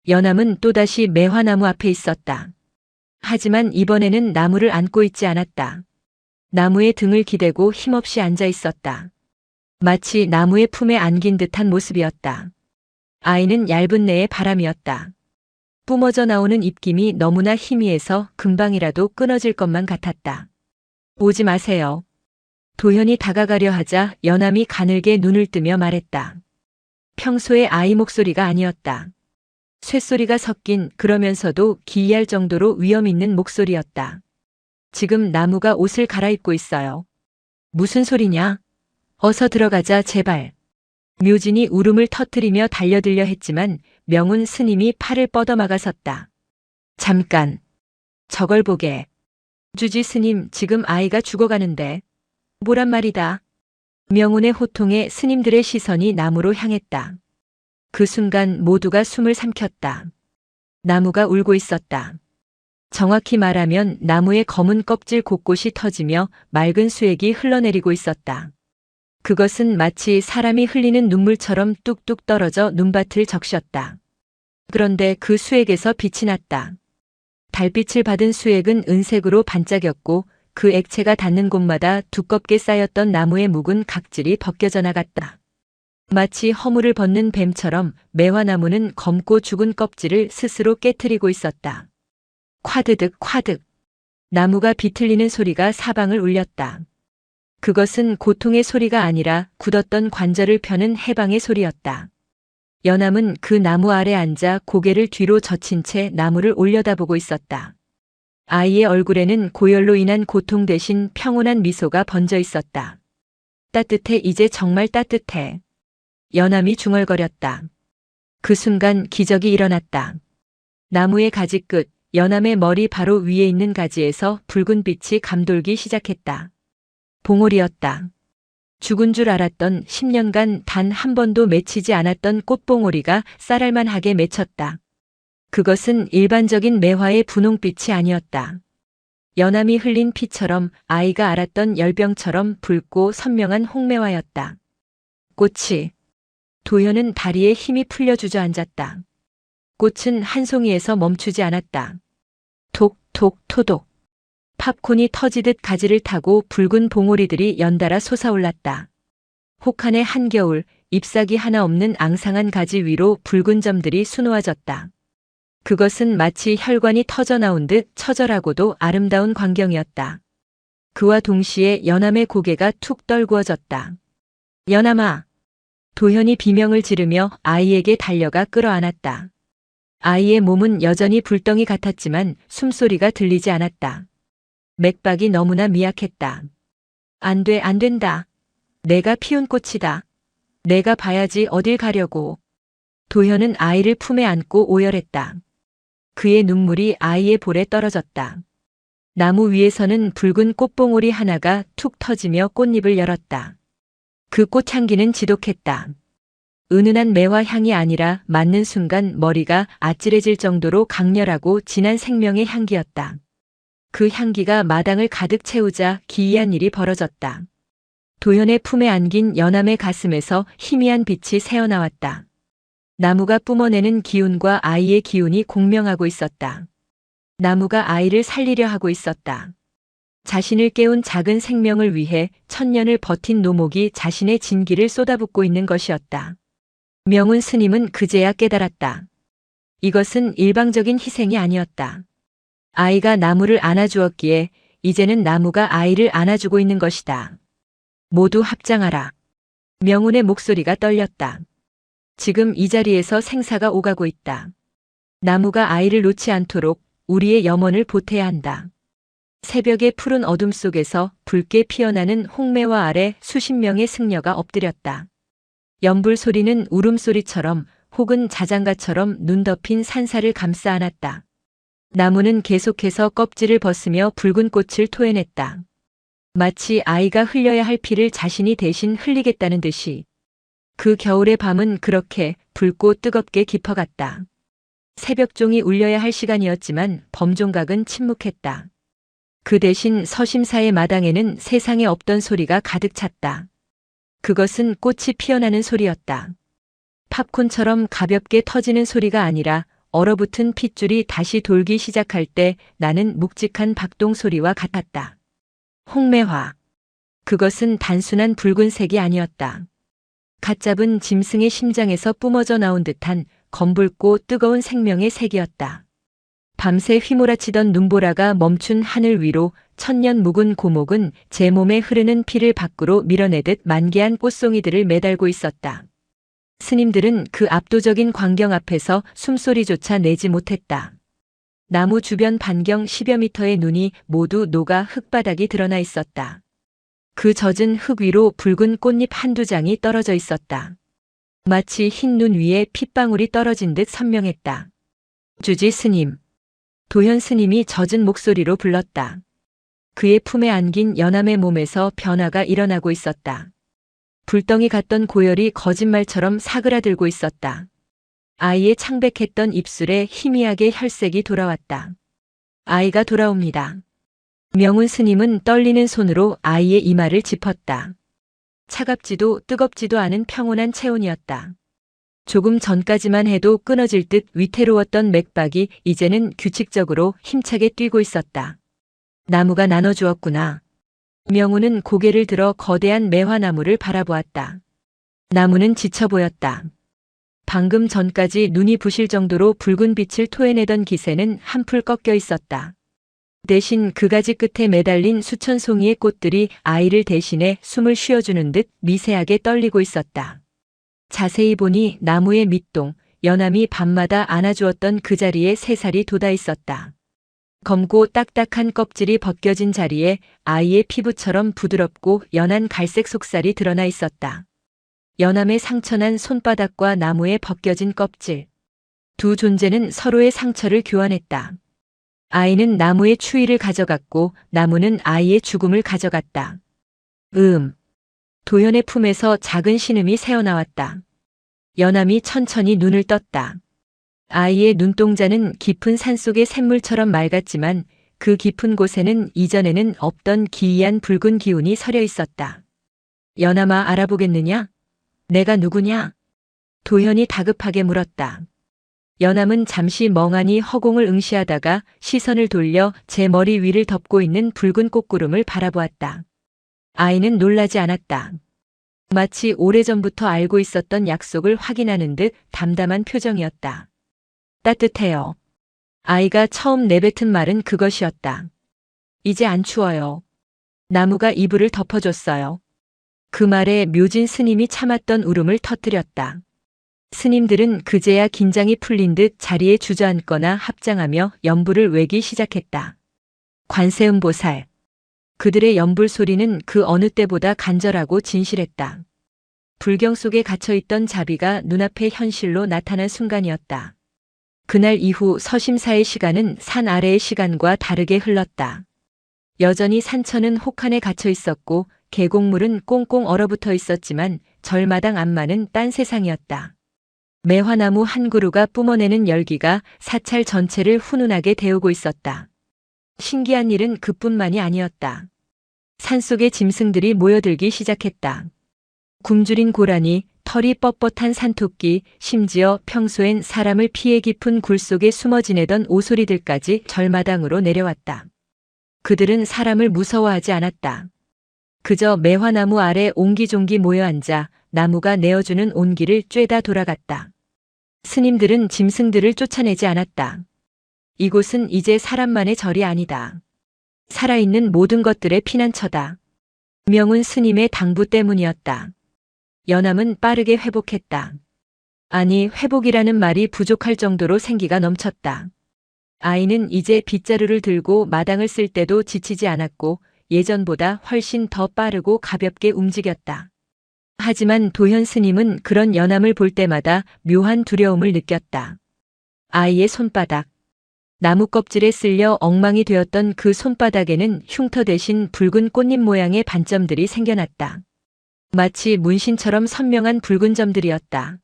연암은 또다시 매화나무 앞에 있었다. 하지만 이번에는 나무를 안고 있지 않았다. 나무의 등을 기대고 힘없이 앉아 있었다. 마치 나무의 품에 안긴 듯한 모습이었다. 아이는 얇은 내의 바람이었다. 뿜어져 나오는 입김이 너무나 희미해서 금방이라도 끊어질 것만 같았다. 오지 마세요. 도현이 다가가려 하자 연암이 가늘게 눈을 뜨며 말했다. 평소의 아이 목소리가 아니었다. 쇳소리가 섞인 그러면서도 기이할 정도로 위험 있는 목소리였다. 지금 나무가 옷을 갈아입고 있어요. 무슨 소리냐? 어서 들어가자 제발. 묘진이 울음을 터뜨리며 달려들려 했지만 명훈 스님이 팔을 뻗어막아섰다. 잠깐. 저걸 보게. 주지 스님 지금 아이가 죽어가는데. 뭐란 말이다. 명훈의 호통에 스님들의 시선이 나무로 향했다. 그 순간 모두가 숨을 삼켰다. 나무가 울고 있었다. 정확히 말하면 나무의 검은 껍질 곳곳이 터지며 맑은 수액이 흘러내리고 있었다. 그것은 마치 사람이 흘리는 눈물처럼 뚝뚝 떨어져 눈밭을 적셨다. 그런데 그 수액에서 빛이 났다. 달빛을 받은 수액은 은색으로 반짝였고 그 액체가 닿는 곳마다 두껍게 쌓였던 나무의 묵은 각질이 벗겨져 나갔다. 마치 허물을 벗는 뱀처럼 매화나무는 검고 죽은 껍질을 스스로 깨트리고 있었다. 콰드득 콰득. 나무가 비틀리는 소리가 사방을 울렸다. 그것은 고통의 소리가 아니라 굳었던 관절을 펴는 해방의 소리였다. 연암은 그 나무 아래 앉아 고개를 뒤로 젖힌 채 나무를 올려다보고 있었다. 아이의 얼굴에는 고열로 인한 고통 대신 평온한 미소가 번져 있었다. 따뜻해, 이제 정말 따뜻해. 연암이 중얼거렸다. 그 순간 기적이 일어났다. 나무의 가지 끝, 연암의 머리 바로 위에 있는 가지에서 붉은 빛이 감돌기 시작했다. 봉오리였다. 죽은 줄 알았던 10년간 단 한 번도 맺히지 않았던 꽃봉오리가 쌀알만하게 맺혔다. 그것은 일반적인 매화의 분홍빛이 아니었다. 연암이 흘린 피처럼 아이가 알았던 열병처럼 붉고 선명한 홍매화였다. 꽃이. 도현은 다리에 힘이 풀려 주저앉았다. 꽃은 한 송이에서 멈추지 않았다. 톡톡 토독. 팝콘이 터지듯 가지를 타고 붉은 봉오리들이 연달아 솟아올랐다. 혹한의 한겨울, 잎사귀 하나 없는 앙상한 가지 위로 붉은 점들이 수놓아졌다. 그것은 마치 혈관이 터져나온 듯 처절하고도 아름다운 광경이었다. 그와 동시에 연암의 고개가 툭 떨구어졌다. 연암아! 도현이 비명을 지르며 아이에게 달려가 끌어안았다. 아이의 몸은 여전히 불덩이 같았지만 숨소리가 들리지 않았다. 맥박이 너무나 미약했다. 안 돼, 안 된다. 내가 피운 꽃이다. 내가 봐야지 어딜 가려고. 도현은 아이를 품에 안고 오열했다. 그의 눈물이 아이의 볼에 떨어졌다. 나무 위에서는 붉은 꽃봉오리 하나가 툭 터지며 꽃잎을 열었다. 그 꽃향기는 지독했다. 은은한 매화 향이 아니라 맞는 순간 머리가 아찔해질 정도로 강렬하고 진한 생명의 향기였다. 그 향기가 마당을 가득 채우자 기이한 일이 벌어졌다. 도현의 품에 안긴 연암의 가슴에서 희미한 빛이 새어나왔다. 나무가 뿜어내는 기운과 아이의 기운이 공명하고 있었다. 나무가 아이를 살리려 하고 있었다. 자신을 깨운 작은 생명을 위해 천년을 버틴 노목이 자신의 진기를 쏟아붓고 있는 것이었다. 명운 스님은 그제야 깨달았다. 이것은 일방적인 희생이 아니었다. 아이가 나무를 안아주었기에 이제는 나무가 아이를 안아주고 있는 것이다. 모두 합장하라. 명운의 목소리가 떨렸다. 지금 이 자리에서 생사가 오가고 있다. 나무가 아이를 놓지 않도록 우리의 염원을 보태야 한다. 새벽의 푸른 어둠 속에서 붉게 피어나는 홍매화 아래 수십 명의 승려가 엎드렸다. 연불 소리는 울음소리처럼 혹은 자장가처럼 눈 덮인 산사를 감싸 안았다. 나무는 계속해서 껍질을 벗으며 붉은 꽃을 토해냈다. 마치 아이가 흘려야 할 피를 자신이 대신 흘리겠다는 듯이. 그 겨울의 밤은 그렇게 붉고 뜨겁게 깊어갔다. 새벽종이 울려야 할 시간이었지만 범종각은 침묵했다. 그 대신 서심사의 마당에는 세상에 없던 소리가 가득 찼다. 그것은 꽃이 피어나는 소리였다. 팝콘처럼 가볍게 터지는 소리가 아니라 얼어붙은 핏줄이 다시 돌기 시작할 때 나는 묵직한 박동 소리와 같았다. 홍매화. 그것은 단순한 붉은색이 아니었다. 갓 잡은 짐승의 심장에서 뿜어져 나온 듯한 검붉고 뜨거운 생명의 색이었다. 밤새 휘몰아치던 눈보라가 멈춘 하늘 위로 천년 묵은 고목은 제 몸에 흐르는 피를 밖으로 밀어내듯 만개한 꽃송이들을 매달고 있었다. 스님들은 그 압도적인 광경 앞에서 숨소리조차 내지 못했다. 나무 주변 반경 10여 미터의 눈이 모두 녹아 흙바닥이 드러나 있었다. 그 젖은 흙 위로 붉은 꽃잎 한두 장이 떨어져 있었다. 마치 흰 눈 위에 핏방울이 떨어진 듯 선명했다. 주지 스님. 도현 스님이 젖은 목소리로 불렀다. 그의 품에 안긴 연암의 몸에서 변화가 일어나고 있었다. 불덩이 같던 고열이 거짓말처럼 사그라들고 있었다. 아이의 창백했던 입술에 희미하게 혈색이 돌아왔다. 아이가 돌아옵니다. 명운 스님은 떨리는 손으로 아이의 이마를 짚었다. 차갑지도 뜨겁지도 않은 평온한 체온이었다. 조금 전까지만 해도 끊어질 듯 위태로웠던 맥박이 이제는 규칙적으로 힘차게 뛰고 있었다. 나무가 나눠주었구나. 명운은 고개를 들어 거대한 매화나무를 바라보았다. 나무는 지쳐 보였다. 방금 전까지 눈이 부실 정도로 붉은 빛을 토해내던 기세는 한풀 꺾여 있었다. 대신 그 가지 끝에 매달린 수천 송이의 꽃들이 아이를 대신해 숨을 쉬어주는 듯 미세하게 떨리고 있었다. 자세히 보니 나무의 밑동, 연암이 밤마다 안아주었던 그 자리에 새살이 돋아 있었다. 검고 딱딱한 껍질이 벗겨진 자리에 아이의 피부처럼 부드럽고 연한 갈색 속살이 드러나 있었다. 연암의 상처난 손바닥과 나무의 벗겨진 껍질. 두 존재는 서로의 상처를 교환했다. 아이는 나무의 추위를 가져갔고 나무는 아이의 죽음을 가져갔다. 도현의 품에서 작은 신음이 새어나왔다. 연암이 천천히 눈을 떴다. 아이의 눈동자는 깊은 산속의 샘물처럼 맑았지만 그 깊은 곳에는 이전에는 없던 기이한 붉은 기운이 서려 있었다. 연암아, 알아보겠느냐? 내가 누구냐? 도현이 다급하게 물었다. 연암은 잠시 멍하니 허공을 응시하다가 시선을 돌려 제 머리 위를 덮고 있는 붉은 꽃구름을 바라보았다. 아이는 놀라지 않았다. 마치 오래전부터 알고 있었던 약속을 확인하는 듯 담담한 표정이었다. 따뜻해요. 아이가 처음 내뱉은 말은 그것이었다. 이제 안 추워요. 나무가 이불을 덮어줬어요. 그 말에 묘진 스님이 참았던 울음을 터뜨렸다. 스님들은 그제야 긴장이 풀린 듯 자리에 주저앉거나 합장하며 연불을 외기 시작했다. 관세음보살. 그들의 연불 소리는 그 어느 때보다 간절하고 진실했다. 불경 속에 갇혀있던 자비가 눈앞에 현실로 나타난 순간이었다. 그날 이후 서심사의 시간은 산 아래의 시간과 다르게 흘렀다. 여전히 산천은 혹한에 갇혀 있었고 계곡물은 꽁꽁 얼어붙어 있었지만 절마당 앞만은 딴 세상이었다. 매화나무 한 그루가 뿜어내는 열기가 사찰 전체를 훈훈하게 데우고 있었다. 신기한 일은 그뿐만이 아니었다. 산속의 짐승들이 모여들기 시작했다. 굶주린 고라니, 털이 뻣뻣한 산토끼, 심지어 평소엔 사람을 피해 깊은 굴 속에 숨어 지내던 오소리들까지 절마당으로 내려왔다. 그들은 사람을 무서워하지 않았다. 그저 매화나무 아래 옹기종기 모여 앉아 나무가 내어주는 온기를 쬐다 돌아갔다. 스님들은 짐승들을 쫓아내지 않았다. 이곳은 이제 사람만의 절이 아니다. 살아있는 모든 것들의 피난처다. 명운 스님의 당부 때문이었다. 연암은 빠르게 회복했다. 아니, 회복이라는 말이 부족할 정도로 생기가 넘쳤다. 아이는 이제 빗자루를 들고 마당을 쓸 때도 지치지 않았고 예전보다 훨씬 더 빠르고 가볍게 움직였다. 하지만 도현 스님은 그런 연암을 볼 때마다 묘한 두려움을 느꼈다. 아이의 손바닥. 나무 껍질에 쓸려 엉망이 되었던 그 손바닥에는 흉터 대신 붉은 꽃잎 모양의 반점들이 생겨났다. 마치 문신처럼 선명한 붉은 점들이었다.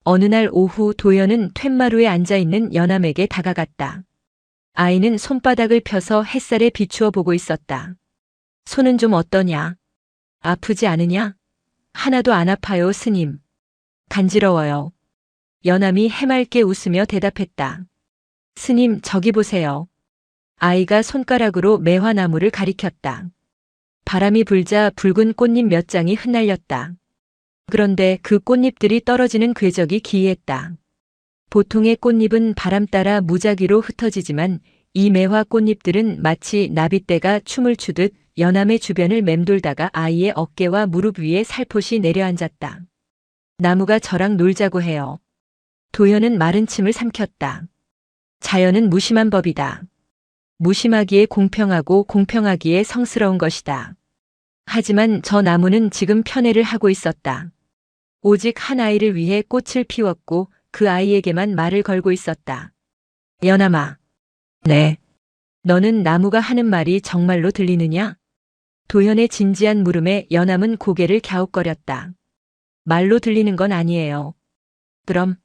어느 날 오후 도연은 툇마루에 앉아있는 연암에게 다가갔다. 아이는 손바닥을 펴서 햇살에 비추어 보고 있었다. 손은 좀 어떠냐? 아프지 않으냐? 하나도 안 아파요, 스님. 간지러워요. 연암이 해맑게 웃으며 대답했다. 스님, 저기 보세요. 아이가 손가락으로 매화나무를 가리켰다. 바람이 불자 붉은 꽃잎 몇 장이 흩날렸다. 그런데 그 꽃잎들이 떨어지는 궤적이 기이했다. 보통의 꽃잎은 바람 따라 무작위로 흩어지지만 이 매화 꽃잎들은 마치 나빗대가 춤을 추듯 연암의 주변을 맴돌다가 아이의 어깨와 무릎 위에 살포시 내려앉았다. 나무가 저랑 놀자고 해요. 도연은 마른 침을 삼켰다. 자연은 무심한 법이다. 무심하기에 공평하고 공평하기에 성스러운 것이다. 하지만 저 나무는 지금 편애를 하고 있었다. 오직 한 아이를 위해 꽃을 피웠고 그 아이에게만 말을 걸고 있었다. 연암아. 네. 너는 나무가 하는 말이 정말로 들리느냐? 도현의 진지한 물음에 연암은 고개를 갸웃거렸다. 말로 들리는 건 아니에요. 그럼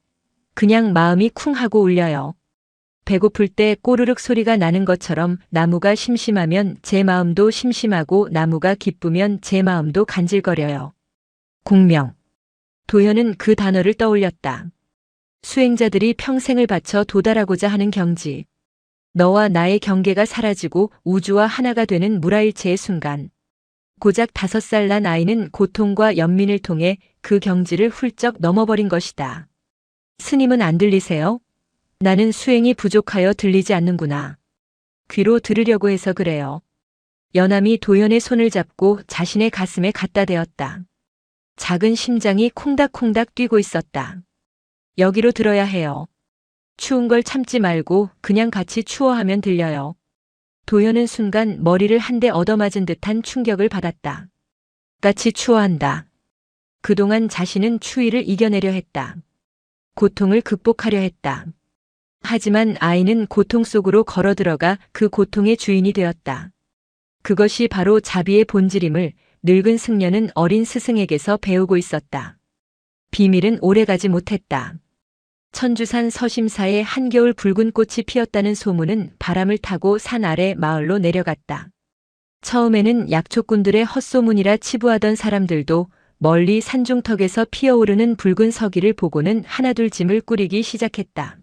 그냥 마음이 쿵 하고 울려요. 배고플 때 꼬르륵 소리가 나는 것처럼 나무가 심심하면 제 마음도 심심하고 나무가 기쁘면 제 마음도 간질거려요. 공명. 도현은 그 단어를 떠올렸다. 수행자들이 평생을 바쳐 도달하고자 하는 경지. 너와 나의 경계가 사라지고 우주와 하나가 되는 무라일체의 순간. 고작 5살 난 아이는 고통과 연민을 통해 그 경지를 훌쩍 넘어버린 것이다. 스님은 안 들리세요? 나는 수행이 부족하여 들리지 않는구나. 귀로 들으려고 해서 그래요. 연암이 도연의 손을 잡고 자신의 가슴에 갖다 대었다. 작은 심장이 콩닥콩닥 뛰고 있었다. 여기로 들어야 해요. 추운 걸 참지 말고 그냥 같이 추워하면 들려요. 도연은 순간 머리를 한 대 얻어맞은 듯한 충격을 받았다. 같이 추워한다. 그동안 자신은 추위를 이겨내려 했다. 고통을 극복하려 했다. 하지만 아이는 고통 속으로 걸어 들어가 그 고통의 주인이 되었다. 그것이 바로 자비의 본질임을 늙은 승려는 어린 스승에게서 배우고 있었다. 비밀은 오래가지 못했다. 천주산 서심사에 한겨울 붉은 꽃이 피었다는 소문은 바람을 타고 산 아래 마을로 내려갔다. 처음에는 약초꾼들의 헛소문이라 치부하던 사람들도 멀리 산중턱에서 피어오르는 붉은 서기를 보고는 하나둘 짐을 꾸리기 시작했다.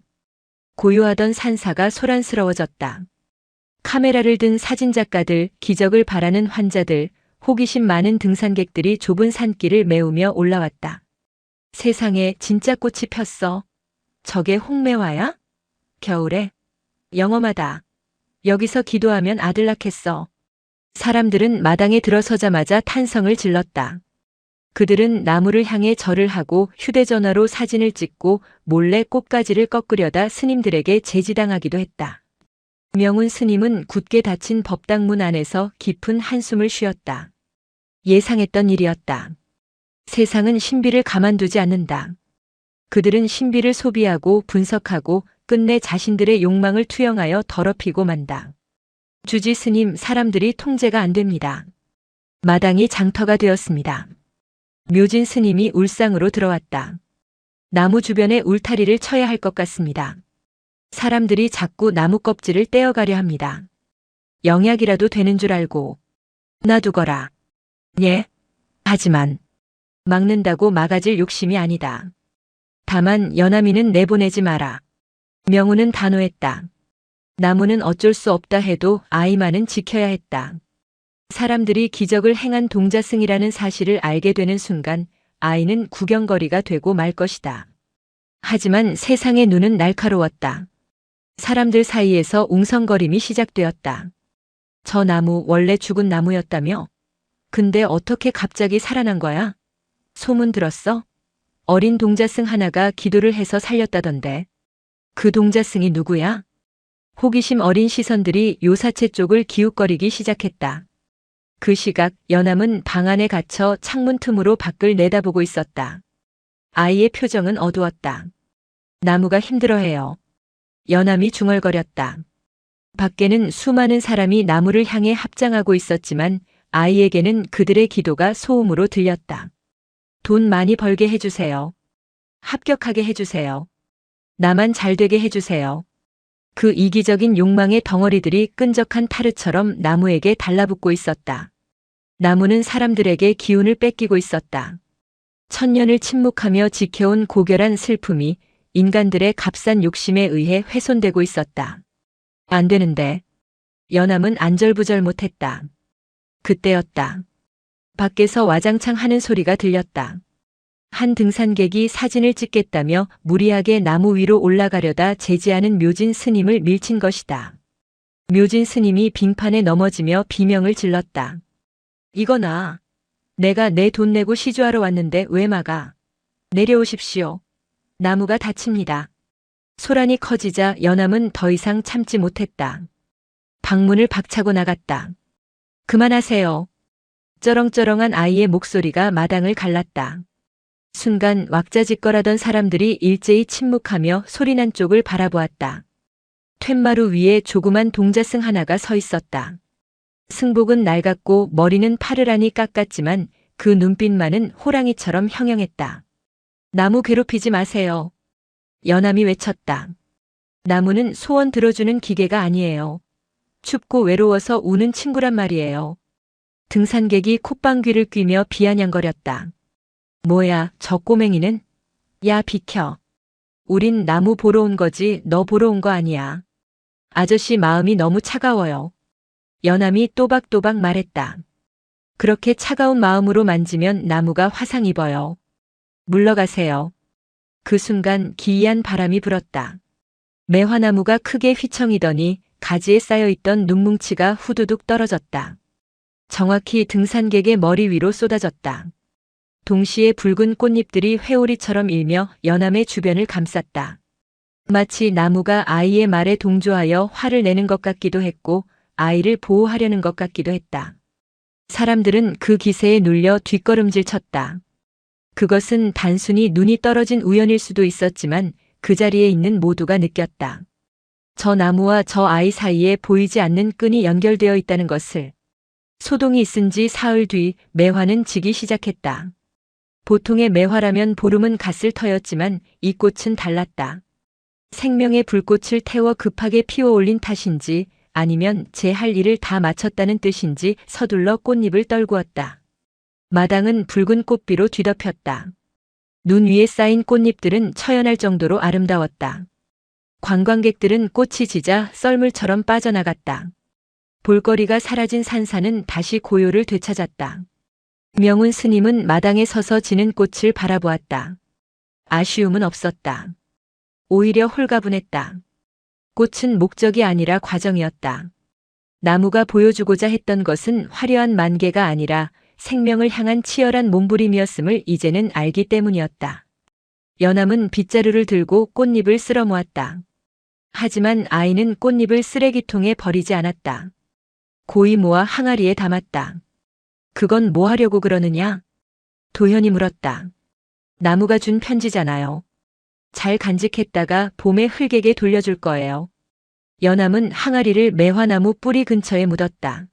고요하던 산사가 소란스러워졌다. 카메라를 든 사진작가들, 기적을 바라는 환자들, 호기심 많은 등산객들이 좁은 산길을 메우며 올라왔다. 세상에 진짜 꽃이 폈어. 저게 홍매화야? 겨울에? 영험하다. 여기서 기도하면 아들 낳겠어. 사람들은 마당에 들어서자마자 탄성을 질렀다. 그들은 나무를 향해 절을 하고 휴대전화로 사진을 찍고 몰래 꽃가지를 꺾으려다 스님들에게 제지당하기도 했다. 명운 스님은 굳게 닫힌 법당문 안에서 깊은 한숨을 쉬었다. 예상했던 일이었다. 세상은 신비를 가만두지 않는다. 그들은 신비를 소비하고 분석하고 끝내 자신들의 욕망을 투영하여 더럽히고 만다. 주지 스님, 사람들이 통제가 안 됩니다. 마당이 장터가 되었습니다. 묘진 스님이 울상으로 들어왔다. 나무 주변에 울타리를 쳐야 할 것 같습니다. 사람들이 자꾸 나무 껍질을 떼어가려 합니다. 영약이라도 되는 줄 알고 놔두거라. 예. 하지만 막는다고 막아질 욕심이 아니다. 다만 연암이는 내보내지 마라. 명우는 단호했다. 나무는 어쩔 수 없다 해도 아이만은 지켜야 했다. 사람들이 기적을 행한 동자승이라는 사실을 알게 되는 순간 아이는 구경거리가 되고 말 것이다. 하지만 세상의 눈은 날카로웠다. 사람들 사이에서 웅성거림이 시작되었다. 저 나무 원래 죽은 나무였다며? 근데 어떻게 갑자기 살아난 거야? 소문 들었어? 어린 동자승 하나가 기도를 해서 살렸다던데. 그 동자승이 누구야? 호기심 어린 시선들이 요사체 쪽을 기웃거리기 시작했다. 그 시각 연암은 방 안에 갇혀 창문 틈으로 밖을 내다보고 있었다. 아이의 표정은 어두웠다. 나무가 힘들어해요. 연암이 중얼거렸다. 밖에는 수많은 사람이 나무를 향해 합장하고 있었지만 아이에게는 그들의 기도가 소음으로 들렸다. 돈 많이 벌게 해주세요. 합격하게 해주세요. 나만 잘되게 해주세요. 그 이기적인 욕망의 덩어리들이 끈적한 타르처럼 나무에게 달라붙고 있었다. 나무는 사람들에게 기운을 뺏기고 있었다. 천년을 침묵하며 지켜온 고결한 슬픔이 인간들의 값싼 욕심에 의해 훼손되고 있었다. 안 되는데. 연암은 안절부절 못했다. 그때였다. 밖에서 와장창 하는 소리가 들렸다. 한 등산객이 사진을 찍겠다며 무리하게 나무 위로 올라가려다 제지하는 묘진 스님을 밀친 것이다. 묘진 스님이 빙판에 넘어지며 비명을 질렀다. 이거나. 내가 내 돈 내고 시주하러 왔는데 왜 막아? 내려오십시오. 나무가 다칩니다. 소란이 커지자 연암은 더 이상 참지 못했다. 방문을 박차고 나갔다. 그만하세요. 쩌렁쩌렁한 아이의 목소리가 마당을 갈랐다. 순간 왁자지껄하던 사람들이 일제히 침묵하며 소리난 쪽을 바라보았다. 툇마루 위에 조그만 동자승 하나가 서 있었다. 승복은 낡았고 머리는 파르라니 깎았지만 그 눈빛만은 호랑이처럼 형형했다. 나무 괴롭히지 마세요. 연암이 외쳤다. 나무는 소원 들어주는 기계가 아니에요. 춥고 외로워서 우는 친구란 말이에요. 등산객이 콧방귀를 뀌며 비아냥거렸다. 뭐야, 저 꼬맹이는? 야, 비켜. 우린 나무 보러 온 거지 너 보러 온 거 아니야. 아저씨 마음이 너무 차가워요. 연암이 또박또박 말했다. 그렇게 차가운 마음으로 만지면 나무가 화상 입어요. 물러가세요. 그 순간 기이한 바람이 불었다. 매화나무가 크게 휘청이더니 가지에 쌓여있던 눈뭉치가 후두둑 떨어졌다. 정확히 등산객의 머리 위로 쏟아졌다. 동시에 붉은 꽃잎들이 회오리처럼 일며 연암의 주변을 감쌌다. 마치 나무가 아이의 말에 동조하여 화를 내는 것 같기도 했고 아이를 보호하려는 것 같기도 했다. 사람들은 그 기세에 눌려 뒷걸음질 쳤다. 그것은 단순히 눈이 떨어진 우연일 수도 있었지만 그 자리에 있는 모두가 느꼈다. 저 나무와 저 아이 사이에 보이지 않는 끈이 연결되어 있다는 것을. 소동이 있은 지 사흘 뒤 매화는 지기 시작했다. 보통의 매화라면 보름은 갔을 터였지만 이 꽃은 달랐다. 생명의 불꽃을 태워 급하게 피워올린 탓인지 아니면 제 할 일을 다 마쳤다는 뜻인지 서둘러 꽃잎을 떨구었다. 마당은 붉은 꽃비로 뒤덮였다. 눈 위에 쌓인 꽃잎들은 처연할 정도로 아름다웠다. 관광객들은 꽃이 지자 썰물처럼 빠져나갔다. 볼거리가 사라진 산사는 다시 고요를 되찾았다. 명운 스님은 마당에 서서 지는 꽃을 바라보았다. 아쉬움은 없었다. 오히려 홀가분했다. 꽃은 목적이 아니라 과정이었다. 나무가 보여주고자 했던 것은 화려한 만개가 아니라 생명을 향한 치열한 몸부림이었음을 이제는 알기 때문이었다. 연암은 빗자루를 들고 꽃잎을 쓸어 모았다. 하지만 아이는 꽃잎을 쓰레기통에 버리지 않았다. 고이 모아 항아리에 담았다. 그건 뭐 하려고 그러느냐? 도현이 물었다. 나무가 준 편지잖아요. 잘 간직했다가 봄에 흙에게 돌려줄 거예요. 연암은 항아리를 매화나무 뿌리 근처에 묻었다.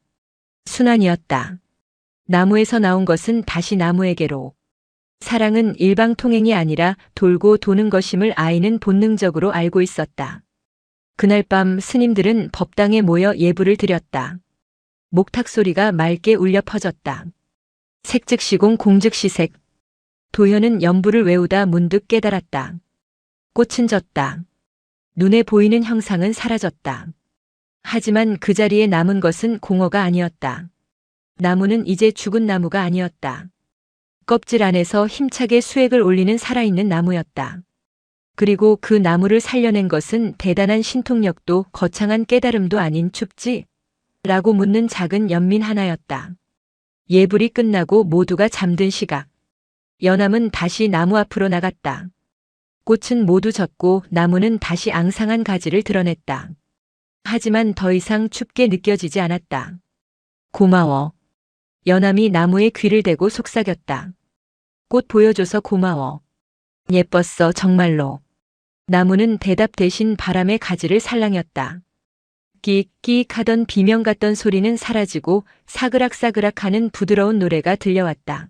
순환이었다. 나무에서 나온 것은 다시 나무에게로. 사랑은 일방통행이 아니라 돌고 도는 것임을 아이는 본능적으로 알고 있었다. 그날 밤 스님들은 법당에 모여 예불을 드렸다. 목탁 소리가 맑게 울려 퍼졌다. 색즉시공 공즉시색. 도현은 연부를 외우다 문득 깨달았다. 꽃은 졌다. 눈에 보이는 형상은 사라졌다. 하지만 그 자리에 남은 것은 공허가 아니었다. 나무는 이제 죽은 나무가 아니었다. 껍질 안에서 힘차게 수액을 올리는 살아있는 나무였다. 그리고 그 나무를 살려낸 것은 대단한 신통력도 거창한 깨달음도 아닌 춥지? 라고 묻는 작은 연민 하나였다. 예불이 끝나고 모두가 잠든 시각. 연암은 다시 나무 앞으로 나갔다. 꽃은 모두 졌고 나무는 다시 앙상한 가지를 드러냈다. 하지만 더 이상 춥게 느껴지지 않았다. 고마워. 연암이 나무에 귀를 대고 속삭였다. 꽃 보여줘서 고마워. 예뻤어, 정말로. 나무는 대답 대신 바람의 가지를 살랑였다. 끽끽 하던 비명 같던 소리는 사라지고 사그락사그락 하는 부드러운 노래가 들려왔다.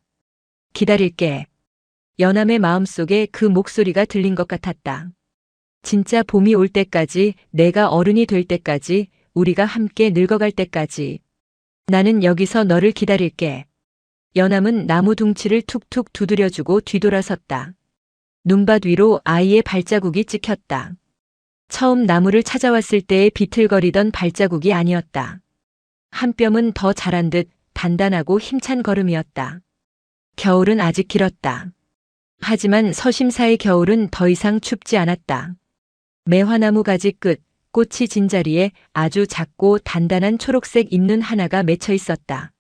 기다릴게. 연암의 마음속에 그 목소리가 들린 것 같았다. 진짜 봄이 올 때까지, 내가 어른이 될 때까지, 우리가 함께 늙어갈 때까지. 나는 여기서 너를 기다릴게. 연암은 나무 둥치를 툭툭 두드려주고 뒤돌아섰다. 눈밭 위로 아이의 발자국이 찍혔다. 처음 나무를 찾아왔을 때의 비틀거리던 발자국이 아니었다. 한 뼘은 더 자란 듯 단단하고 힘찬 걸음이었다. 겨울은 아직 길었다. 하지만 서심사의 겨울은 더 이상 춥지 않았다. 매화나무 가지 끝, 꽃이 진 자리에 아주 작고 단단한 초록색 잎눈 하나가 맺혀 있었다.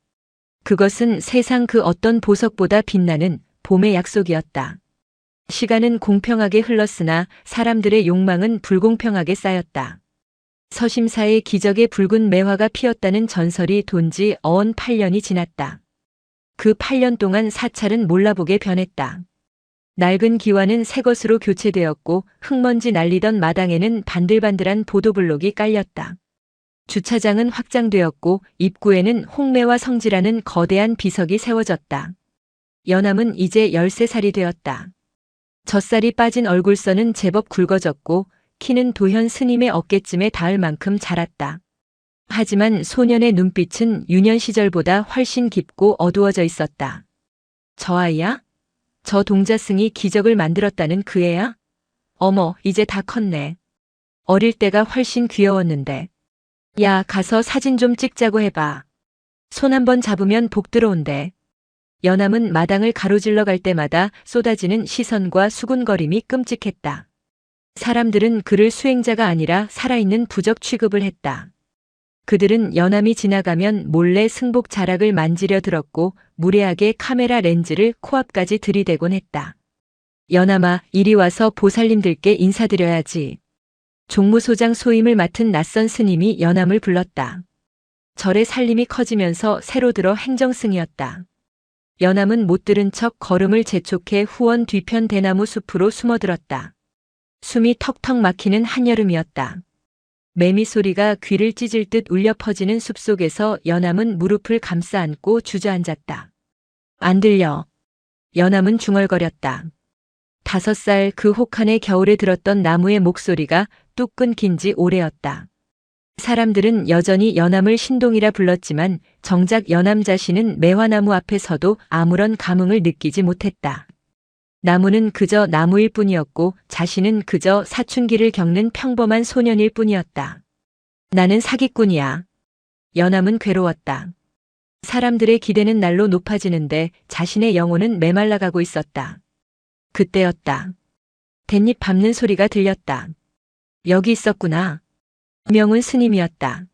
그것은 세상 그 어떤 보석보다 빛나는 봄의 약속이었다. 시간은 공평하게 흘렀으나 사람들의 욕망은 불공평하게 쌓였다. 서심사의 기적의 붉은 매화가 피었다는 전설이 돈지 어언 8년이 지났다. 그 8년 동안 사찰은 몰라보게 변했다. 낡은 기와는 새 것으로 교체되었고 흙먼지 날리던 마당에는 반들반들한 보도블록이 깔렸다. 주차장은 확장되었고 입구에는 홍매와 성지라는 거대한 비석이 세워졌다. 연암은 이제 13살이 되었다. 젖살이 빠진 얼굴선은 제법 굵어졌고 키는 도현 스님의 어깨쯤에 닿을 만큼 자랐다. 하지만 소년의 눈빛은 유년 시절보다 훨씬 깊고 어두워져 있었다. 저 아이야? 저 동자승이 기적을 만들었다는 그 애야? 어머, 이제 다 컸네. 어릴 때가 훨씬 귀여웠는데. 야, 가서 사진 좀 찍자고 해봐. 손 한번 잡으면 복 들어온대. 연암은 마당을 가로질러 갈 때마다 쏟아지는 시선과 수군거림이 끔찍했다. 사람들은 그를 수행자가 아니라 살아있는 부적 취급을 했다. 그들은 연암이 지나가면 몰래 승복 자락을 만지려 들었고 무례하게 카메라 렌즈를 코앞까지 들이대곤 했다. 연암아, 이리 와서 보살님들께 인사드려야지. 종무소장 소임을 맡은 낯선 스님이 연암을 불렀다. 절의 살림이 커지면서 새로 들어 행정승이었다. 연암은 못 들은 척 걸음을 재촉해 후원 뒤편 대나무 숲으로 숨어들었다. 숨이 턱턱 막히는 한여름이었다. 매미 소리가 귀를 찢을 듯 울려 퍼지는 숲속에서 연암은 무릎을 감싸 안고 주저앉았다. 안 들려. 연암은 중얼거렸다. 5살 그 혹한의 겨울에 들었던 나무의 목소리가 뚝 끊긴 지 오래였다. 사람들은 여전히 연암을 신동이라 불렀지만 정작 연암 자신은 매화나무 앞에 서도 아무런 감흥을 느끼지 못했다. 나무는 그저 나무일 뿐이었고 자신은 그저 사춘기를 겪는 평범한 소년일 뿐이었다. 나는 사기꾼이야. 연암은 괴로웠다. 사람들의 기대는 날로 높아지는데 자신의 영혼은 메말라가고 있었다. 그때였다. 댄잎 밟는 소리가 들렸다. 여기 있었구나. 명은 스님이었다.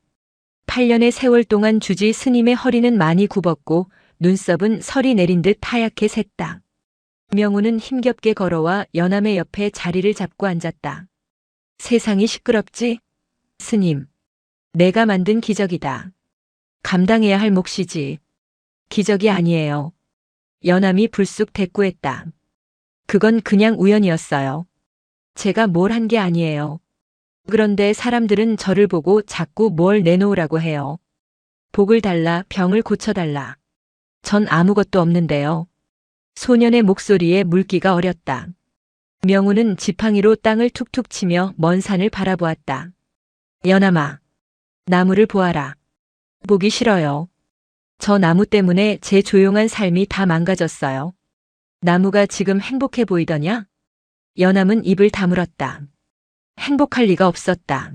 8년의 세월 동안 주지 스님의 허리는 많이 굽었고 눈썹은 설이 내린 듯 하얗게 샜다. 명우는 힘겹게 걸어와 연암의 옆에 자리를 잡고 앉았다. 세상이 시끄럽지? 스님. 내가 만든 기적이다. 감당해야 할 몫이지. 기적이 아니에요. 연암이 불쑥 대꾸했다. 그건 그냥 우연이었어요. 제가 뭘 한 게 아니에요. 그런데 사람들은 저를 보고 자꾸 뭘 내놓으라고 해요. 복을 달라, 병을 고쳐달라. 전 아무것도 없는데요. 소년의 목소리에 물기가 어렸다. 명우는 지팡이로 땅을 툭툭 치며 먼 산을 바라보았다. 연암아, 나무를 보아라. 보기 싫어요. 저 나무 때문에 제 조용한 삶이 다 망가졌어요. 나무가 지금 행복해 보이더냐? 연암은 입을 다물었다. 행복할 리가 없었다.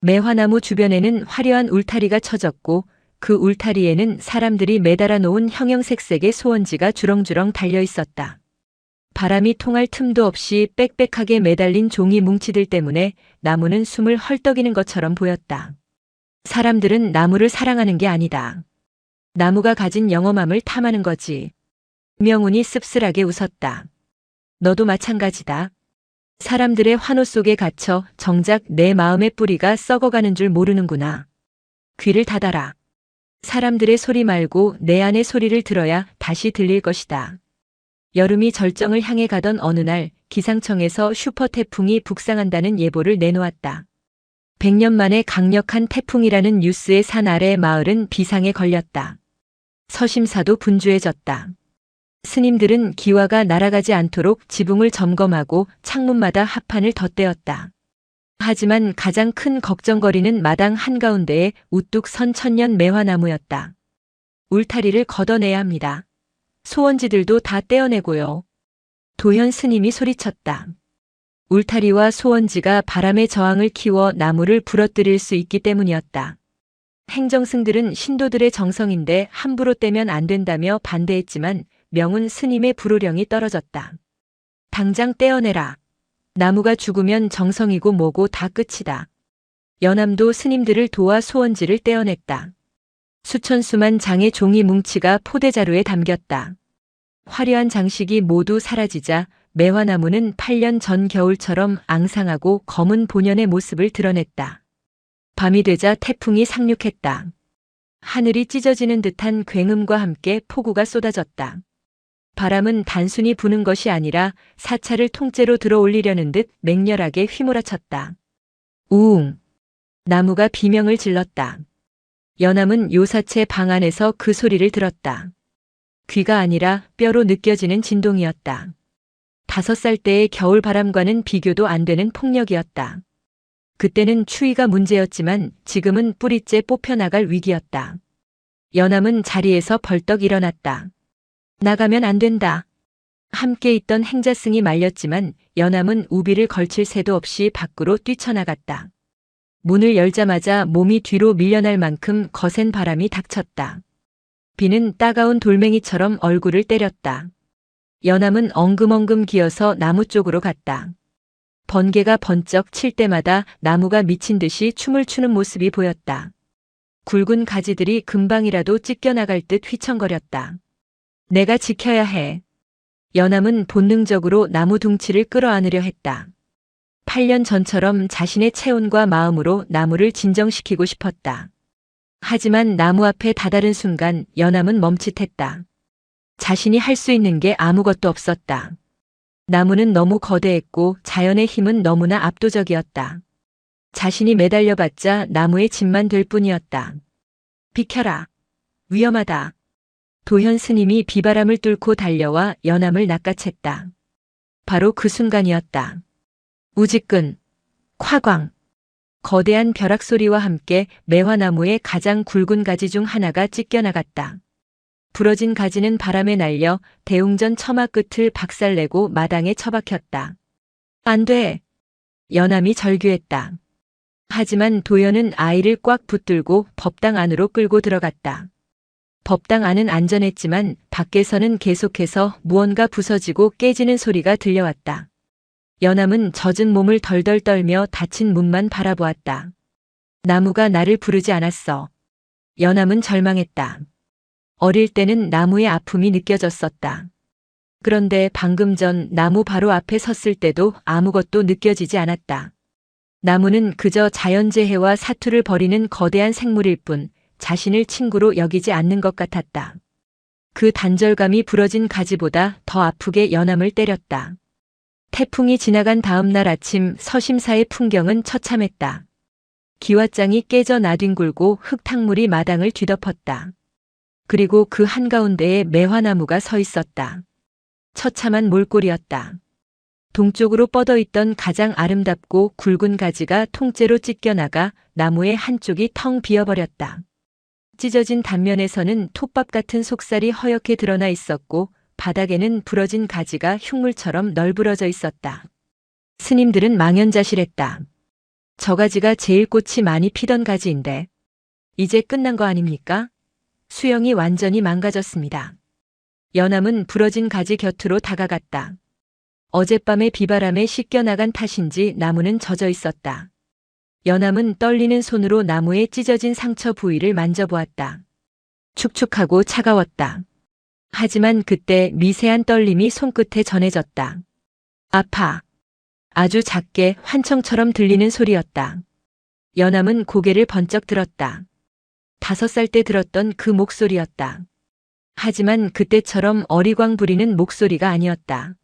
매화나무 주변에는 화려한 울타리가 쳐졌고 그 울타리에는 사람들이 매달아 놓은 형형색색의 소원지가 주렁주렁 달려 있었다. 바람이 통할 틈도 없이 빽빽하게 매달린 종이 뭉치들 때문에 나무는 숨을 헐떡이는 것처럼 보였다. 사람들은 나무를 사랑하는 게 아니다. 나무가 가진 영험함을 탐하는 거지. 명운이 씁쓸하게 웃었다. 너도 마찬가지다. 사람들의 환호 속에 갇혀 정작 내 마음의 뿌리가 썩어가는 줄 모르는구나. 귀를 닫아라. 사람들의 소리 말고 내 안의 소리를 들어야 다시 들릴 것이다. 여름이 절정을 향해 가던 어느 날 기상청에서 슈퍼 태풍이 북상한다는 예보를 내놓았다. 100년 만에 강력한 태풍이라는 뉴스의 산 아래 마을은 비상에 걸렸다. 서심사도 분주해졌다. 스님들은 기와가 날아가지 않도록 지붕을 점검하고 창문마다 합판을 덧대었다. 하지만 가장 큰 걱정거리는 마당 한가운데에 우뚝 선 천년 매화나무였다. 울타리를 걷어내야 합니다. 소원지들도 다 떼어내고요. 도현 스님이 소리쳤다. 울타리와 소원지가 바람의 저항을 키워 나무를 부러뜨릴 수 있기 때문이었다. 행정승들은 신도들의 정성인데 함부로 떼면 안 된다며 반대했지만 명운 스님의 불호령이 떨어졌다. 당장 떼어내라. 나무가 죽으면 정성이고 뭐고 다 끝이다. 연암도 스님들을 도와 소원지를 떼어냈다. 수천수만 장의 종이 뭉치가 포대자루에 담겼다. 화려한 장식이 모두 사라지자 매화나무는 8년 전 겨울처럼 앙상하고 검은 본연의 모습을 드러냈다. 밤이 되자 태풍이 상륙했다. 하늘이 찢어지는 듯한 굉음과 함께 폭우가 쏟아졌다. 바람은 단순히 부는 것이 아니라 사찰을 통째로 들어올리려는 듯 맹렬하게 휘몰아쳤다. 우웅! 나무가 비명을 질렀다. 연암은 요사체 방 안에서 그 소리를 들었다. 귀가 아니라 뼈로 느껴지는 진동이었다. 5살 때의 겨울 바람과는 비교도 안 되는 폭력이었다. 그때는 추위가 문제였지만 지금은 뿌리째 뽑혀나갈 위기였다. 연암은 자리에서 벌떡 일어났다. 나가면 안 된다. 함께 있던 행자승이 말렸지만 연암은 우비를 걸칠 새도 없이 밖으로 뛰쳐나갔다. 문을 열자마자 몸이 뒤로 밀려날 만큼 거센 바람이 닥쳤다. 비는 따가운 돌멩이처럼 얼굴을 때렸다. 연암은 엉금엉금 기어서 나무 쪽으로 갔다. 번개가 번쩍 칠 때마다 나무가 미친 듯이 춤을 추는 모습이 보였다. 굵은 가지들이 금방이라도 찢겨나갈 듯 휘청거렸다. 내가 지켜야 해. 연암은 본능적으로 나무 둥치를 끌어안으려 했다. 8년 전처럼 자신의 체온과 마음으로 나무를 진정시키고 싶었다. 하지만 나무 앞에 다다른 순간 연암은 멈칫했다. 자신이 할 수 있는 게 아무것도 없었다. 나무는 너무 거대했고 자연의 힘은 너무나 압도적이었다. 자신이 매달려봤자 나무의 짐만 될 뿐이었다. 비켜라. 위험하다. 도현 스님이 비바람을 뚫고 달려와 연암을 낚아챘다. 바로 그 순간이었다. 우지끈, 콰광. 거대한 벼락 소리와 함께 매화나무의 가장 굵은 가지 중 하나가 찢겨나갔다. 부러진 가지는 바람에 날려 대웅전 처마 끝을 박살내고 마당에 처박혔다. 안 돼! 연암이 절규했다. 하지만 도연은 아이를 꽉 붙들고 법당 안으로 끌고 들어갔다. 법당 안은 안전했지만 밖에서는 계속해서 무언가 부서지고 깨지는 소리가 들려왔다. 연암은 젖은 몸을 덜덜 떨며 닫힌 문만 바라보았다. 나무가 나를 부르지 않았어. 연암은 절망했다. 어릴 때는 나무의 아픔이 느껴졌었다. 그런데 방금 전 나무 바로 앞에 섰을 때도 아무것도 느껴지지 않았다. 나무는 그저 자연재해와 사투를 벌이는 거대한 생물일 뿐 자신을 친구로 여기지 않는 것 같았다. 그 단절감이 부러진 가지보다 더 아프게 연암을 때렸다. 태풍이 지나간 다음 날 아침 서심사의 풍경은 처참했다. 기와장이 깨져 나뒹굴고 흙탕물이 마당을 뒤덮었다. 그리고 그 한가운데에 매화나무가 서 있었다. 처참한 몰골이었다. 동쪽으로 뻗어있던 가장 아름답고 굵은 가지가 통째로 찢겨나가 나무의 한쪽이 텅 비어버렸다. 찢어진 단면에서는 톱밥 같은 속살이 허옇게 드러나 있었고 바닥에는 부러진 가지가 흉물처럼 널브러져 있었다. 스님들은 망연자실했다. 저 가지가 제일 꽃이 많이 피던 가지인데 이제 끝난 거 아닙니까? 수영이 완전히 망가졌습니다. 연암은 부러진 가지 곁으로 다가갔다. 어젯밤의 비바람에 씻겨나간 탓인지 나무는 젖어 있었다. 연암은 떨리는 손으로 나무에 찢어진 상처 부위를 만져보았다. 축축하고 차가웠다. 하지만 그때 미세한 떨림이 손끝에 전해졌다. 아파. 아주 작게 환청처럼 들리는 소리였다. 연암은 고개를 번쩍 들었다. 5살 때 들었던 그 목소리였다. 하지만 그때처럼 어리광 부리는 목소리가 아니었다.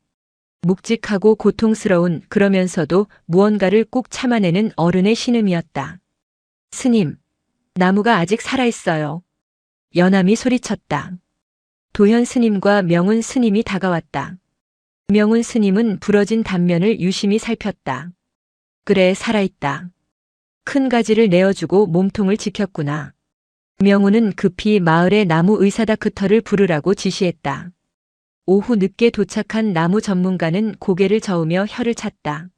묵직하고 고통스러운 그러면서도 무언가를 꾹 참아내는 어른의 신음이었다. 스님, 나무가 아직 살아있어요. 연암이 소리쳤다. 도현 스님과 명운 스님이 다가왔다. 명운 스님은 부러진 단면을 유심히 살폈다. 그래, 살아있다. 큰 가지를 내어주고 몸통을 지켰구나. 명운은 급히 마을의 나무 의사 다크터를 부르라고 지시했다. 오후 늦게 도착한 나무 전문가는 고개를 저으며 혀를 찼다.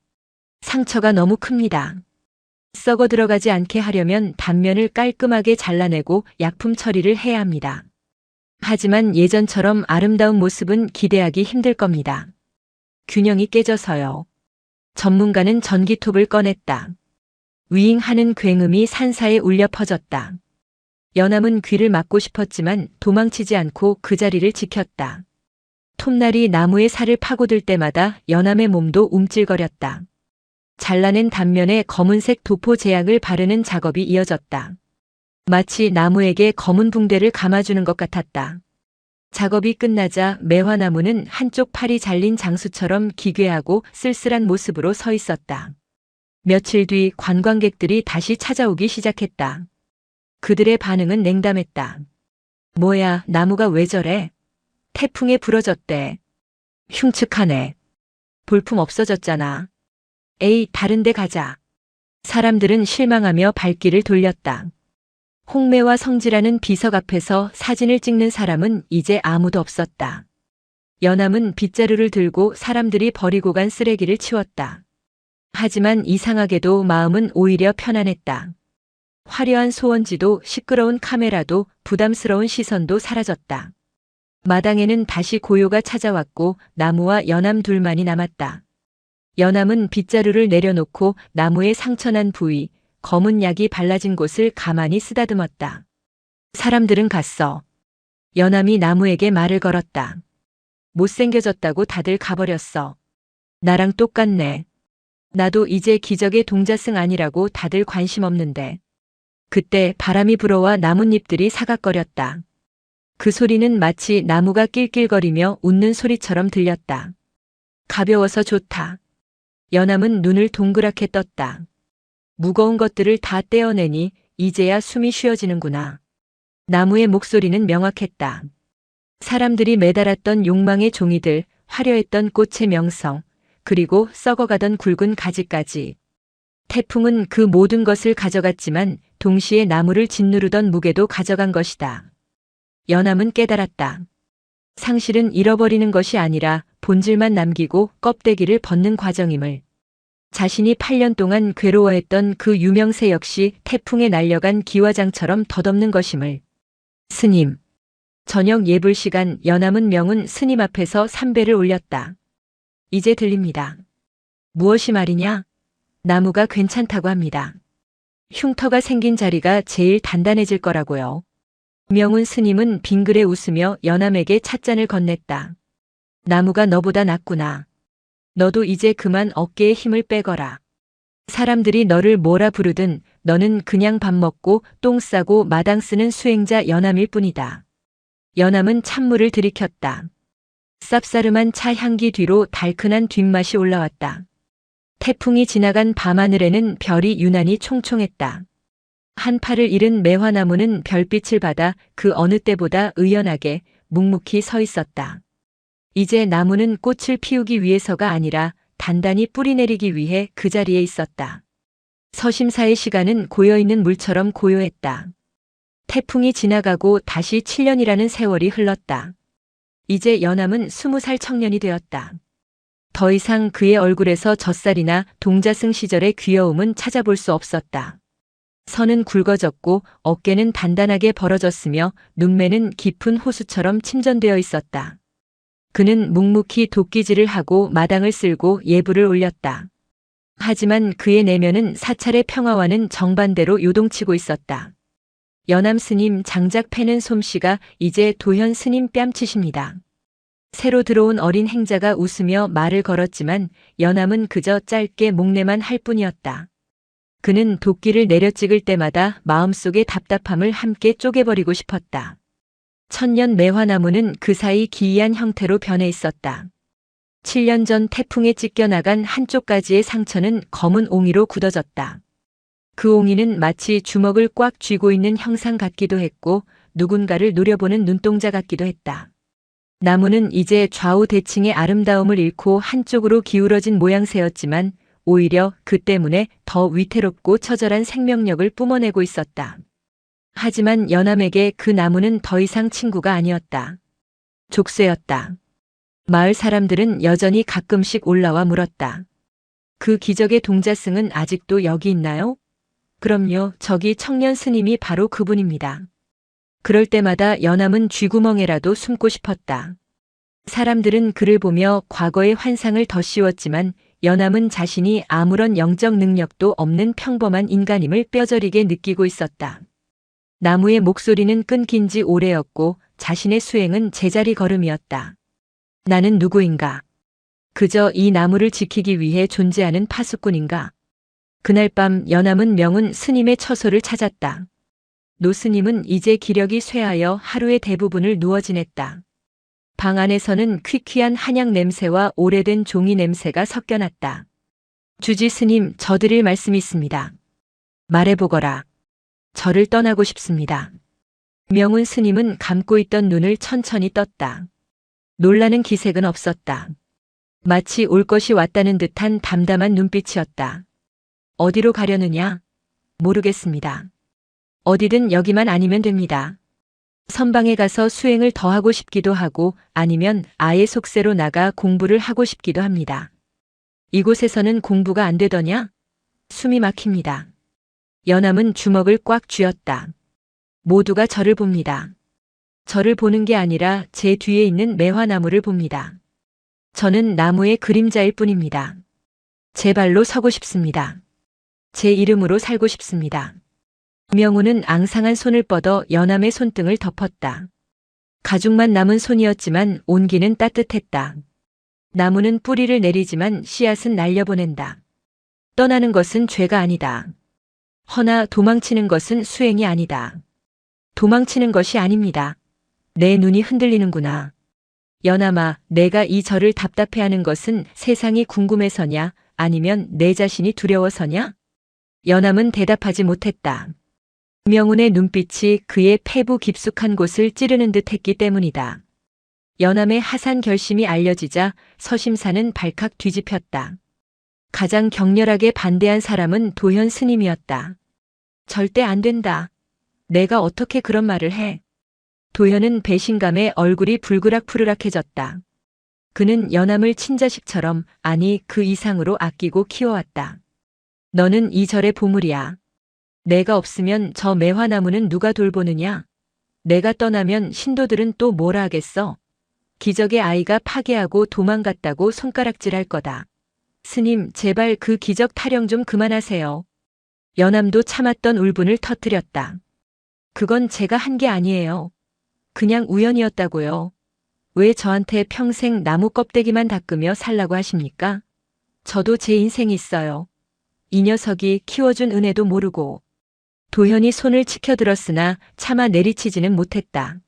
상처가 너무 큽니다. 썩어 들어가지 않게 하려면 단면을 깔끔하게 잘라내고 약품 처리를 해야 합니다. 하지만 예전처럼 아름다운 모습은 기대하기 힘들 겁니다. 균형이 깨져서요. 전문가는 전기톱을 꺼냈다. 위잉 하는 굉음이 산사에 울려 퍼졌다. 연암은 귀를 막고 싶었지만 도망치지 않고 그 자리를 지켰다. 톱날이 나무의 살을 파고들 때마다 연암의 몸도 움찔거렸다. 잘라낸 단면에 검은색 도포 제약을 바르는 작업이 이어졌다. 마치 나무에게 검은 붕대를 감아주는 것 같았다. 작업이 끝나자 매화나무는 한쪽 팔이 잘린 장수처럼 기괴하고 쓸쓸한 모습으로 서 있었다. 며칠 뒤 관광객들이 다시 찾아오기 시작했다. 그들의 반응은 냉담했다. 뭐야, 나무가 왜 저래? 태풍에 부러졌대. 흉측하네. 볼품 없어졌잖아. 에이, 다른 데 가자. 사람들은 실망하며 발길을 돌렸다. 홍매와 성지라는 비석 앞에서 사진을 찍는 사람은 이제 아무도 없었다. 연암은 빗자루를 들고 사람들이 버리고 간 쓰레기를 치웠다. 하지만 이상하게도 마음은 오히려 편안했다. 화려한 소원지도 시끄러운 카메라도 부담스러운 시선도 사라졌다. 마당에는 다시 고요가 찾아왔고 나무와 연암 둘만이 남았다. 연암은 빗자루를 내려놓고 나무의 상처난 부위, 검은 약이 발라진 곳을 가만히 쓰다듬었다. 사람들은 갔어. 연암이 나무에게 말을 걸었다. 못생겨졌다고 다들 가버렸어. 나랑 똑같네. 나도 이제 기적의 동자승 아니라고 다들 관심 없는데. 그때 바람이 불어와 나뭇잎들이 사각거렸다. 그 소리는 마치 나무가 낄낄거리며 웃는 소리처럼 들렸다. 가벼워서 좋다. 연암은 눈을 동그랗게 떴다. 무거운 것들을 다 떼어내니 이제야 숨이 쉬어지는구나. 나무의 목소리는 명확했다. 사람들이 매달았던 욕망의 종이들, 화려했던 꽃의 명성, 그리고 썩어가던 굵은 가지까지. 태풍은 그 모든 것을 가져갔지만 동시에 나무를 짓누르던 무게도 가져간 것이다. 연암은 깨달았다. 상실은 잃어버리는 것이 아니라 본질만 남기고 껍데기를 벗는 과정임을. 자신이 8년 동안 괴로워했던 그 유명세 역시 태풍에 날려간 기와장처럼 덧없는 것임을. 스님. 저녁 예불 시간 연암은 명운 스님 앞에서 삼배를 올렸다. 이제 들립니다. 무엇이 말이냐? 나무가 괜찮다고 합니다. 흉터가 생긴 자리가 제일 단단해질 거라고요. 명운 스님은 빙그레 웃으며 연암에게 찻잔을 건넸다. 나무가 너보다 낫구나. 너도 이제 그만 어깨에 힘을 빼거라. 사람들이 너를 뭐라 부르든 너는 그냥 밥 먹고 똥 싸고 마당 쓰는 수행자 연암일 뿐이다. 연암은 찬물을 들이켰다. 쌉싸름한 차 향기 뒤로 달큰한 뒷맛이 올라왔다. 태풍이 지나간 밤하늘에는 별이 유난히 총총했다. 한 팔을 잃은 매화나무는 별빛을 받아 그 어느 때보다 의연하게 묵묵히 서 있었다. 이제 나무는 꽃을 피우기 위해서가 아니라 단단히 뿌리내리기 위해 그 자리에 있었다. 서심사의 시간은 고여있는 물처럼 고요했다. 태풍이 지나가고 다시 7년이라는 세월이 흘렀다. 이제 연암은 20살 청년이 되었다. 더 이상 그의 얼굴에서 젖살이나 동자승 시절의 귀여움은 찾아볼 수 없었다. 선은 굵어졌고 어깨는 단단하게 벌어졌으며 눈매는 깊은 호수처럼 침전되어 있었다. 그는 묵묵히 도끼질을 하고 마당을 쓸고 예불을 올렸다. 하지만 그의 내면은 사찰의 평화와는 정반대로 요동치고 있었다. 연암 스님 장작 패는 솜씨가 이제 도현 스님 뺨치십니다. 새로 들어온 어린 행자가 웃으며 말을 걸었지만 연암은 그저 짧게 목례만 할 뿐이었다. 그는 도끼를 내려찍을 때마다 마음속의 답답함을 함께 쪼개버리고 싶었다. 천년 매화나무는 그 사이 기이한 형태로 변해 있었다. 7년 전 태풍에 찢겨나간 한쪽 가지의 상처는 검은 옹이로 굳어졌다. 그 옹이는 마치 주먹을 꽉 쥐고 있는 형상 같기도 했고 누군가를 노려보는 눈동자 같기도 했다. 나무는 이제 좌우 대칭의 아름다움을 잃고 한쪽으로 기울어진 모양새였지만 오히려 그 때문에 더 위태롭고 처절한 생명력을 뿜어내고 있었다. 하지만 연암에게 그 나무는 더 이상 친구가 아니었다. 족쇄였다. 마을 사람들은 여전히 가끔씩 올라와 물었다. 그 기적의 동자승은 아직도 여기 있나요? 그럼요, 저기 청년 스님이 바로 그분입니다. 그럴 때마다 연암은 쥐구멍에라도 숨고 싶었다. 사람들은 그를 보며 과거의 환상을 덧씌웠지만 연암은 자신이 아무런 영적 능력도 없는 평범한 인간임을 뼈저리게 느끼고 있었다. 나무의 목소리는 끊긴 지 오래였고 자신의 수행은 제자리 걸음이었다. 나는 누구인가? 그저 이 나무를 지키기 위해 존재하는 파수꾼인가? 그날 밤 연암은 명운 스님의 처소를 찾았다. 노 스님은 이제 기력이 쇠하여 하루의 대부분을 누워 지냈다. 방 안에서는 퀴퀴한 한약 냄새와 오래된 종이 냄새가 섞여났다. 주지 스님, 저드릴 말씀이 있습니다. 말해보거라. 저를 떠나고 싶습니다. 명운 스님은 감고 있던 눈을 천천히 떴다. 놀라는 기색은 없었다. 마치 올 것이 왔다는 듯한 담담한 눈빛이었다. 어디로 가려느냐? 모르겠습니다. 어디든 여기만 아니면 됩니다. 선방에 가서 수행을 더 하고 싶기도 하고 아니면 아예 속세로 나가 공부를 하고 싶기도 합니다. 이곳에서는 공부가 안 되더냐? 숨이 막힙니다. 연암은 주먹을 꽉 쥐었다. 모두가 저를 봅니다. 저를 보는 게 아니라 제 뒤에 있는 매화나무를 봅니다. 저는 나무의 그림자일 뿐입니다. 제 발로 서고 싶습니다. 제 이름으로 살고 싶습니다. 명우는 앙상한 손을 뻗어 연암의 손등을 덮었다. 가죽만 남은 손이었지만 온기는 따뜻했다. 나무는 뿌리를 내리지만 씨앗은 날려보낸다. 떠나는 것은 죄가 아니다. 허나 도망치는 것은 수행이 아니다. 도망치는 것이 아닙니다. 내 눈이 흔들리는구나. 연암아, 내가 이 절을 답답해하는 것은 세상이 궁금해서냐, 아니면 내 자신이 두려워서냐? 연암은 대답하지 못했다. 명운의 눈빛이 그의 폐부 깊숙한 곳을 찌르는 듯 했기 때문이다. 연암의 하산 결심이 알려지자 서심사는 발칵 뒤집혔다. 가장 격렬하게 반대한 사람은 도현 스님이었다. 절대 안 된다. 내가 어떻게 그런 말을 해? 도현은 배신감에 얼굴이 불그락푸르락해졌다. 그는 연암을 친자식처럼, 아니 그 이상으로 아끼고 키워왔다. 너는 이 절의 보물이야. 내가 없으면 저 매화나무는 누가 돌보느냐? 내가 떠나면 신도들은 또 뭐라 하겠어? 기적의 아이가 파괴하고 도망갔다고 손가락질할 거다. 스님, 제발 그 기적 타령 좀 그만하세요. 연암도 참았던 울분을 터뜨렸다. 그건 제가 한 게 아니에요. 그냥 우연이었다고요. 왜 저한테 평생 나무 껍데기만 닦으며 살라고 하십니까? 저도 제 인생이 있어요. 이 녀석이 키워준 은혜도 모르고. 도현이 손을 치켜들었으나 차마 내리치지는 못했다.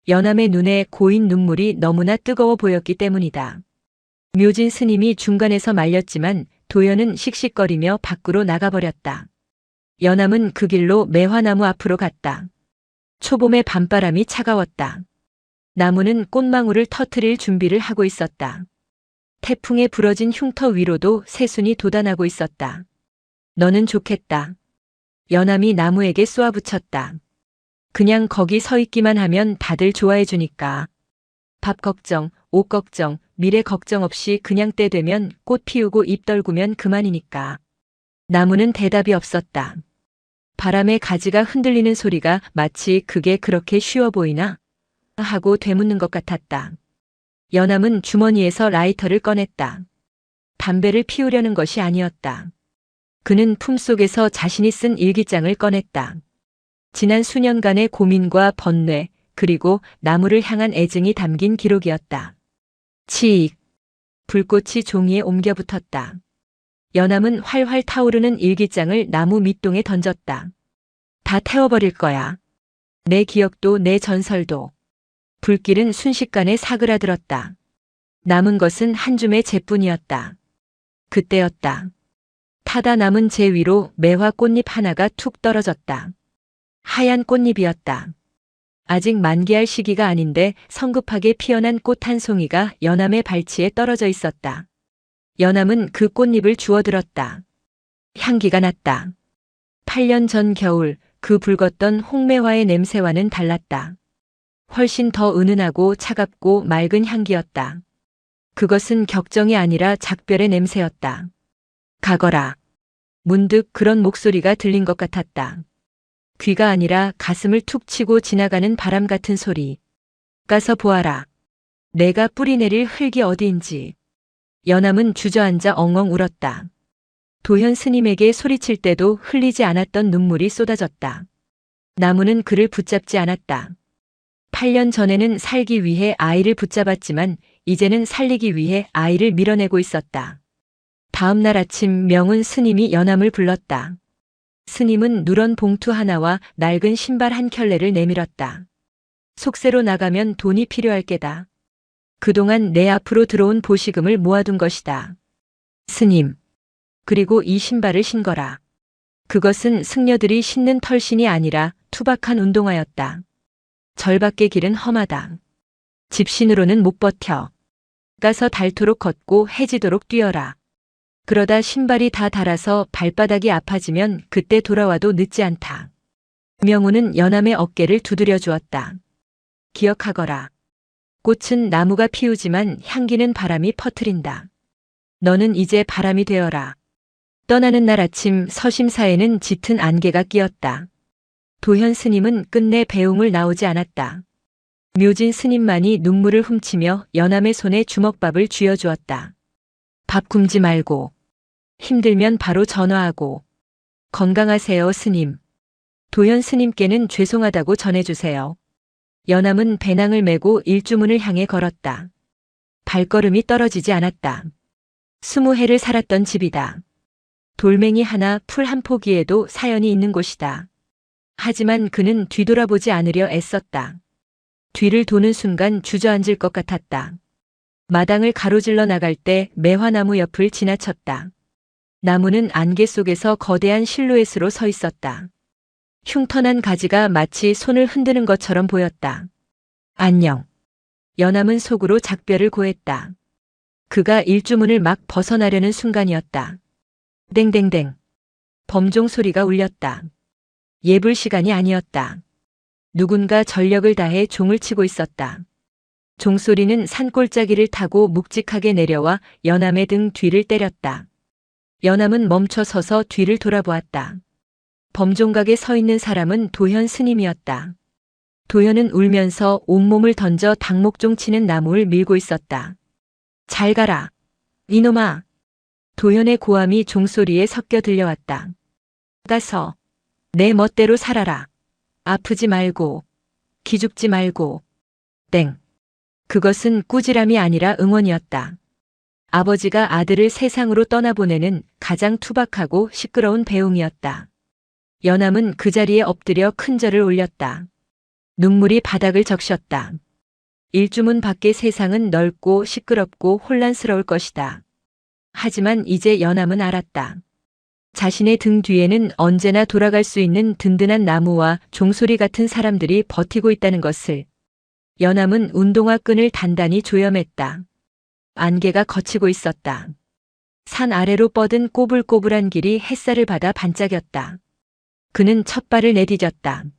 연암의 눈에 고인 눈물이 너무나 뜨거워 보였기 때문이다. 묘진 스님이 중간에서 말렸지만 도현은 씩씩거리며 밖으로 나가버렸다. 연암은 그 길로 매화나무 앞으로 갔다. 초봄의 밤바람이 차가웠다. 나무는 꽃망울을 터뜨릴 준비를 하고 있었다. 태풍에 부러진 흉터 위로도 새순이 돋아나고 있었다. 너는 좋겠다. 연암이 나무에게 쏘아붙였다. 그냥 거기 서 있기만 하면 다들 좋아해 주니까. 밥 걱정, 옷 걱정, 미래 걱정 없이 그냥 때 되면 꽃 피우고 잎 떨구면 그만이니까. 나무는 대답이 없었다. 바람에 가지가 흔들리는 소리가 마치 그게 그렇게 쉬워 보이나? 하고 되묻는 것 같았다. 연암은 주머니에서 라이터를 꺼냈다. 담배를 피우려는 것이 아니었다. 그는 품속에서 자신이 쓴 일기장을 꺼냈다. 지난 수년간의 고민과 번뇌, 그리고 나무를 향한 애증이 담긴 기록이었다. 치익. 불꽃이 종이에 옮겨 붙었다. 연암은 활활 타오르는 일기장을 나무 밑동에 던졌다. 다 태워버릴 거야. 내 기억도 내 전설도. 불길은 순식간에 사그라들었다. 남은 것은 한 줌의 재뿐이었다. 그때였다. 타다 남은 재 위로 매화 꽃잎 하나가 툭 떨어졌다. 하얀 꽃잎이었다. 아직 만개할 시기가 아닌데 성급하게 피어난 꽃 한 송이가 연암의 발치에 떨어져 있었다. 연암은 그 꽃잎을 주워들었다. 향기가 났다. 8년 전 겨울 그 붉었던 홍매화의 냄새와는 달랐다. 훨씬 더 은은하고 차갑고 맑은 향기였다. 그것은 격정이 아니라 작별의 냄새였다. 가거라. 문득 그런 목소리가 들린 것 같았다. 귀가 아니라 가슴을 툭 치고 지나가는 바람 같은 소리. 가서 보아라. 내가 뿌리내릴 흙이 어디인지. 연암은 주저앉아 엉엉 울었다. 도현 스님에게 소리칠 때도 흘리지 않았던 눈물이 쏟아졌다. 나무는 그를 붙잡지 않았다. 8년 전에는 살기 위해 아이를 붙잡았지만 이제는 살리기 위해 아이를 밀어내고 있었다. 다음 날 아침 명운 스님이 연암을 불렀다. 스님은 누런 봉투 하나와 낡은 신발 한 켤레를 내밀었다. 속세로 나가면 돈이 필요할 게다. 그동안 내 앞으로 들어온 보시금을 모아둔 것이다. 스님. 그리고 이 신발을 신거라. 그것은 승려들이 신는 털신이 아니라 투박한 운동화였다. 절밖의 길은 험하다. 집신으로는 못 버텨. 가서 닳도록 걷고 해지도록 뛰어라. 그러다 신발이 다 닳아서 발바닥이 아파지면 그때 돌아와도 늦지 않다. 명우는 연암의 어깨를 두드려 주었다. 기억하거라. 꽃은 나무가 피우지만 향기는 바람이 퍼뜨린다. 너는 이제 바람이 되어라. 떠나는 날 아침 서심사에는 짙은 안개가 끼었다. 도현 스님은 끝내 배웅을 나오지 않았다. 묘진 스님만이 눈물을 훔치며 연암의 손에 주먹밥을 쥐어주었다. 밥 굶지 말고. 힘들면 바로 전화하고. 건강하세요 스님. 도현 스님께는 죄송하다고 전해주세요. 연암은 배낭을 메고 일주문을 향해 걸었다. 발걸음이 떨어지지 않았다. 20해를 살았던 집이다. 돌멩이 하나, 풀 한 포기에도 사연이 있는 곳이다. 하지만 그는 뒤돌아보지 않으려 애썼다. 뒤를 도는 순간 주저앉을 것 같았다. 마당을 가로질러 나갈 때 매화나무 옆을 지나쳤다. 나무는 안개 속에서 거대한 실루엣으로 서 있었다. 흉터난 가지가 마치 손을 흔드는 것처럼 보였다. 안녕. 연암은 속으로 작별을 고했다. 그가 일주문을 막 벗어나려는 순간이었다. 땡땡땡. 범종 소리가 울렸다. 예불 시간이 아니었다. 누군가 전력을 다해 종을 치고 있었다. 종소리는 산골짜기를 타고 묵직하게 내려와 연암의 등 뒤를 때렸다. 연암은 멈춰 서서 뒤를 돌아보았다. 범종각에 서 있는 사람은 도현 스님이었다. 도현은 울면서 온몸을 던져 닭목종 치는 나무를 밀고 있었다. 잘 가라. 이놈아. 도현의 고함이 종소리에 섞여 들려왔다. 가서 내 멋대로 살아라. 아프지 말고 기죽지 말고. 땡. 그것은 꾸지람이 아니라 응원이었다. 아버지가 아들을 세상으로 떠나보내는 가장 투박하고 시끄러운 배웅이었다. 연암은 그 자리에 엎드려 큰 절을 올렸다. 눈물이 바닥을 적셨다. 일주문 밖의 세상은 넓고 시끄럽고 혼란스러울 것이다. 하지만 이제 연암은 알았다. 자신의 등 뒤에는 언제나 돌아갈 수 있는 든든한 나무와 종소리 같은 사람들이 버티고 있다는 것을. 연암은 운동화 끈을 단단히 조여맸다. 안개가 걷히고 있었다. 산 아래로 뻗은 꼬불꼬불한 길이 햇살을 받아 반짝였다. 그는 첫 발을 내디뎠다.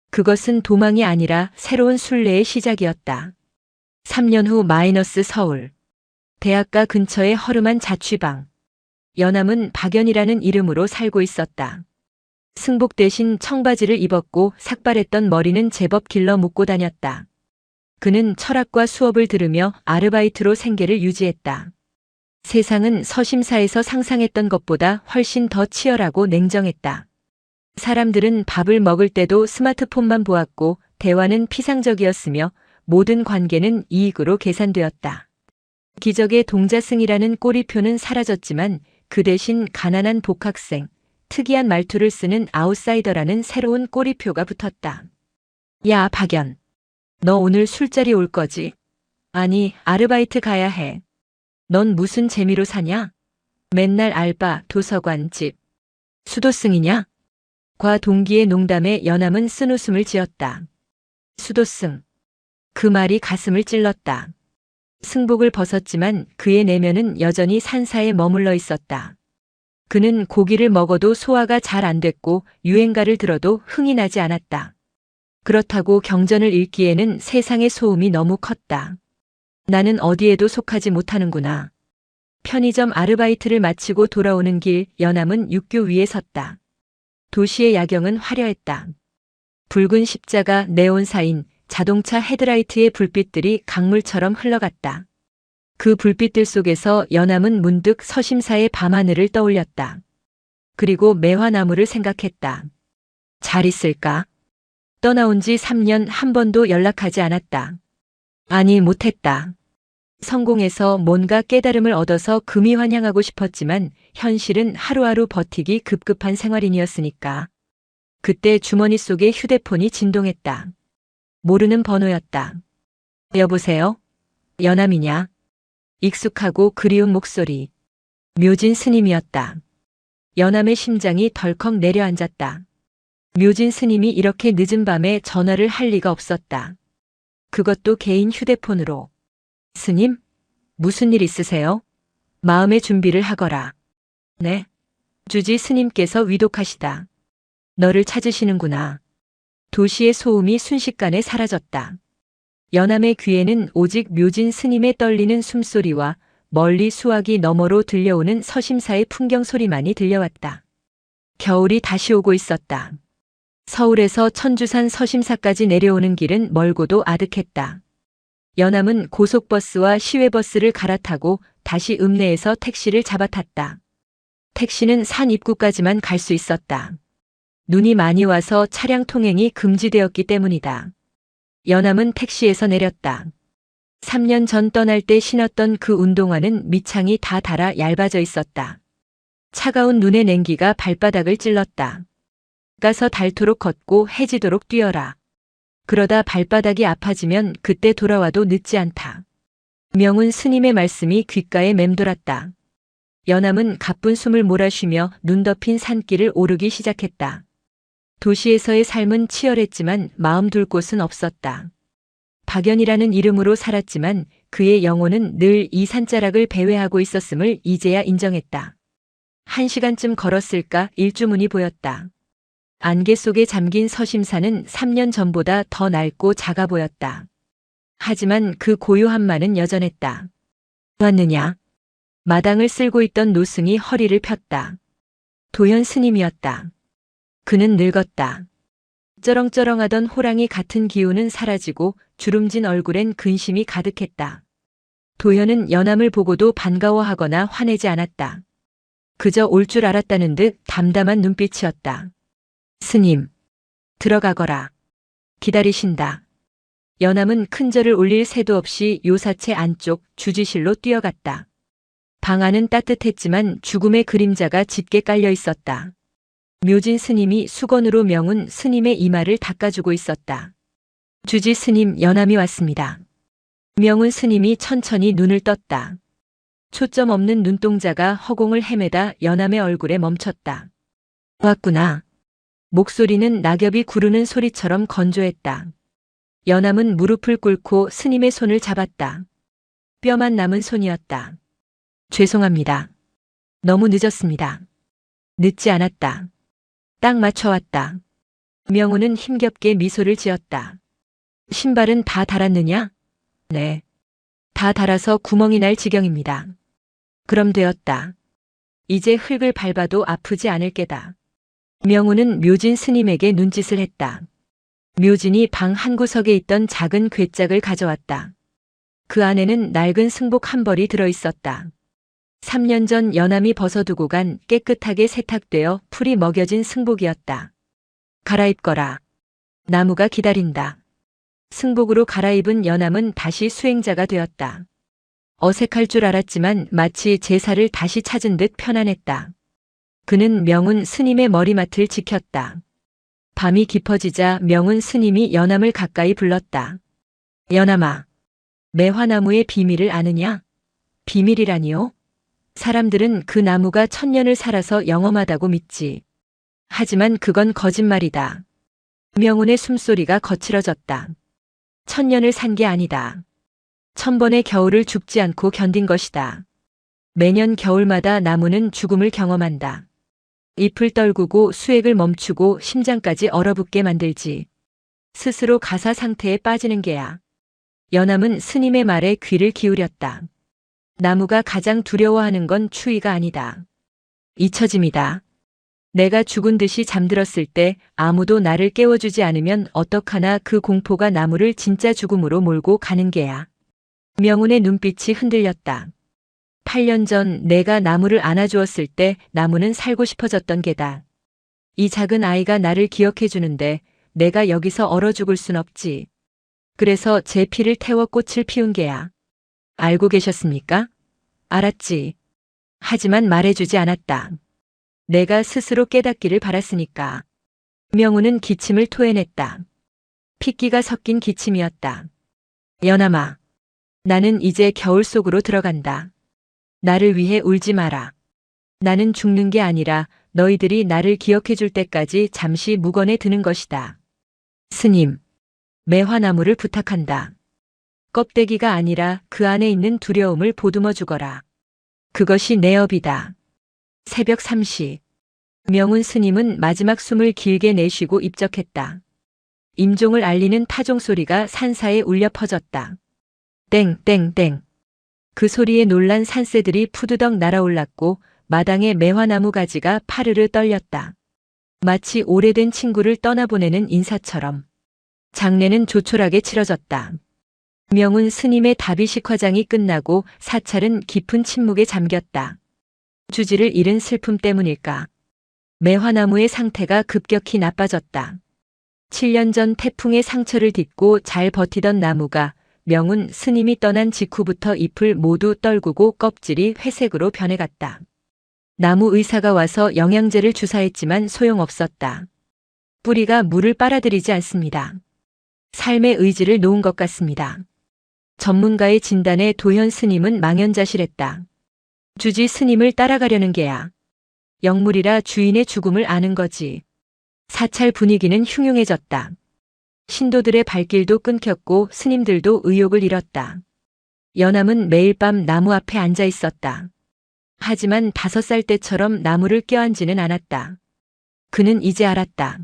그것은 도망이 아니라 새로운 순례의 시작이었다. 3년 후 마이너스 서울. 대학가 근처의 허름한 자취방. 연함은 박연이라는 이름으로 살고 있었다. 승복 대신 청바지를 입었고 삭발했던 머리는 제법 길러 묶고 다녔다. 그는 철학과 수업을 들으며 아르바이트로 생계를 유지했다. 세상은 서심사에서 상상했던 것보다 훨씬 더 치열하고 냉정했다. 사람들은 밥을 먹을 때도 스마트폰만 보았고 대화는 피상적이었으며 모든 관계는 이익으로 계산되었다. 기적의 동자승이라는 꼬리표는 사라졌지만 그 대신 가난한 복학생, 특이한 말투를 쓰는 아웃사이더라는 새로운 꼬리표가 붙었다. 야, 박연. 너 오늘 술자리 올 거지? 아니, 아르바이트 가야 해. 넌 무슨 재미로 사냐? 맨날 알바, 도서관, 집. 수도승이냐? 과 동기의 농담에 연함은 쓴웃음을 지었다. 수도승. 그 말이 가슴을 찔렀다. 승복을 벗었지만 그의 내면은 여전히 산사에 머물러 있었다. 그는 고기를 먹어도 소화가 잘 안 됐고 유행가를 들어도 흥이 나지 않았다. 그렇다고 경전을 읽기에는 세상의 소음이 너무 컸다. 나는 어디에도 속하지 못하는구나. 편의점 아르바이트를 마치고 돌아오는 길 연함은 육교 위에 섰다. 도시의 야경은 화려했다. 붉은 십자가, 네온 사인, 자동차 헤드라이트의 불빛들이 강물처럼 흘러갔다. 그 불빛들 속에서 연함은 문득 서심사의 밤하늘을 떠올렸다. 그리고 매화나무를 생각했다. 잘 있을까? 떠나온 지 3년 한 번도 연락하지 않았다. 아니, 못했다. 성공해서 뭔가 깨달음을 얻어서 금이 환향하고 싶었지만 현실은 하루하루 버티기 급급한 생활인이었으니까. 그때 주머니 속에 휴대폰이 진동했다. 모르는 번호였다. 여보세요? 연함이냐? 익숙하고 그리운 목소리. 묘진 스님이었다. 연함의 심장이 덜컥 내려앉았다. 묘진 스님이 이렇게 늦은 밤에 전화를 할 리가 없었다. 그것도 개인 휴대폰으로. 스님? 무슨 일 있으세요? 마음의 준비를 하거라. 네. 주지 스님께서 위독하시다. 너를 찾으시는구나. 도시의 소음이 순식간에 사라졌다. 연함의 귀에는 오직 묘진 스님의 떨리는 숨소리와 멀리 수화기 너머로 들려오는 서심사의 풍경 소리만이 들려왔다. 겨울이 다시 오고 있었다. 서울에서 천주산 서심사까지 내려오는 길은 멀고도 아득했다. 연함은 고속버스와 시외버스를 갈아타고 다시 읍내에서 택시를 잡아탔다. 택시는 산 입구까지만 갈 수 있었다. 눈이 많이 와서 차량 통행이 금지되었기 때문이다. 연함은 택시에서 내렸다. 3년 전 떠날 때 신었던 그 운동화는 밑창이 다 닳아 얇아져 있었다. 차가운 눈의 냉기가 발바닥을 찔렀다. 가서 닳도록 걷고 해지도록 뛰어라. 그러다 발바닥이 아파지면 그때 돌아와도 늦지 않다. 명운 스님의 말씀이 귓가에 맴돌았다. 연함은 가쁜 숨을 몰아쉬며 눈 덮인 산길을 오르기 시작했다. 도시에서의 삶은 치열했지만 마음 둘 곳은 없었다. 박연이라는 이름으로 살았지만 그의 영혼은 늘 이 산자락을 배회하고 있었음을 이제야 인정했다. 1시간쯤 걸었을까 일주문이 보였다. 안개 속에 잠긴 서심사는 3년 전보다 더 낡고 작아 보였다. 하지만 그 고요함만은 여전했다. 왔느냐? 마당을 쓸고 있던 노승이 허리를 폈다. 도현 스님이었다. 그는 늙었다. 쩌렁쩌렁하던 호랑이 같은 기운은 사라지고 주름진 얼굴엔 근심이 가득했다. 도현은 연함을 보고도 반가워하거나 화내지 않았다. 그저 올 줄 알았다는 듯 담담한 눈빛이었다. 스님, 들어가거라. 기다리신다. 연함은 큰절을 올릴 새도 없이 요사체 안쪽 주지실로 뛰어갔다. 방 안은 따뜻했지만 죽음의 그림자가 짙게 깔려 있었다. 묘진 스님이 수건으로 명운 스님의 이마를 닦아주고 있었다. 주지 스님, 연함이 왔습니다. 명운 스님이 천천히 눈을 떴다. 초점 없는 눈동자가 허공을 헤매다 연함의 얼굴에 멈췄다. 왔구나. 목소리는 낙엽이 구르는 소리처럼 건조했다. 연함은 무릎을 꿇고 스님의 손을 잡았다. 뼈만 남은 손이었다. 죄송합니다. 너무 늦었습니다. 늦지 않았다. 딱 맞춰왔다. 명우는 힘겹게 미소를 지었다. 신발은 다 달았느냐? 네. 다 닳아서 구멍이 날 지경입니다. 그럼 되었다. 이제 흙을 밟아도 아프지 않을 게다. 명우는 묘진 스님에게 눈짓을 했다. 묘진이 방 한구석에 있던 작은 괴짝을 가져왔다. 그 안에는 낡은 승복 한 벌이 들어있었다. 3년 전 연암이 벗어두고 간 깨끗하게 세탁되어 풀이 먹여진 승복이었다. 갈아입거라. 나무가 기다린다. 승복으로 갈아입은 연암은 다시 수행자가 되었다. 어색할 줄 알았지만 마치 제사를 다시 찾은 듯 편안했다. 그는 명운 스님의 머리맡을 지켰다. 밤이 깊어지자 명운 스님이 연암을 가까이 불렀다. 연암아, 매화나무의 비밀을 아느냐? 비밀이라니요? 사람들은 그 나무가 1000년을 살아서 영험하다고 믿지. 하지만 그건 거짓말이다. 명운의 숨소리가 거칠어졌다. 1000년을 산 게 아니다. 1000번의 겨울을 죽지 않고 견딘 것이다. 매년 겨울마다 나무는 죽음을 경험한다. 잎을 떨구고 수액을 멈추고 심장까지 얼어붙게 만들지. 스스로 가사 상태에 빠지는 게야. 연암은 스님의 말에 귀를 기울였다. 나무가 가장 두려워하는 건 추위가 아니다. 잊혀짐이다. 내가 죽은 듯이 잠들었을 때 아무도 나를 깨워주지 않으면 어떡하나 그 공포가 나무를 진짜 죽음으로 몰고 가는 게야. 명운의 눈빛이 흔들렸다. 8년 전 내가 나무를 안아주었을 때 나무는 살고 싶어졌던 게다. 이 작은 아이가 나를 기억해 주는데 내가 여기서 얼어 죽을 순 없지. 그래서 제 피를 태워 꽃을 피운 게야. 알고 계셨습니까? 알았지. 하지만 말해주지 않았다. 내가 스스로 깨닫기를 바랐으니까. 명우는 기침을 토해냈다. 핏기가 섞인 기침이었다. 연암아, 나는 이제 겨울 속으로 들어간다. 나를 위해 울지 마라. 나는 죽는 게 아니라 너희들이 나를 기억해 줄 때까지 잠시 묵원에 드는 것이다. 스님, 매화나무를 부탁한다. 껍데기가 아니라 그 안에 있는 두려움을 보듬어 주거라. 그것이 내 업이다. 새벽 3시. 명운 스님은 마지막 숨을 길게 내쉬고 입적했다. 임종을 알리는 타종 소리가 산사에 울려 퍼졌다. 땡땡땡. 그 소리에 놀란 산새들이 푸드덕 날아올랐고 마당의 매화나무 가지가 파르르 떨렸다. 마치 오래된 친구를 떠나보내는 인사처럼. 장례는 조촐하게 치러졌다. 명운 스님의 다비식 화장이 끝나고 사찰은 깊은 침묵에 잠겼다. 주지를 잃은 슬픔 때문일까? 매화나무의 상태가 급격히 나빠졌다. 7년 전 태풍의 상처를 딛고 잘 버티던 나무가 명운 스님이 떠난 직후부터 잎을 모두 떨구고 껍질이 회색으로 변해갔다. 나무 의사가 와서 영양제를 주사했지만 소용없었다. 뿌리가 물을 빨아들이지 않습니다. 삶의 의지를 놓은 것 같습니다. 전문가의 진단에 도현 스님은 망연자실했다. 주지 스님을 따라가려는 게야. 영물이라 주인의 죽음을 아는 거지. 사찰 분위기는 흉흉해졌다. 신도들의 발길도 끊겼고 스님들도 의욕을 잃었다. 연암은 매일 밤 나무 앞에 앉아 있었다. 하지만 5살 때처럼 나무를 껴안지는 않았다. 그는 이제 알았다.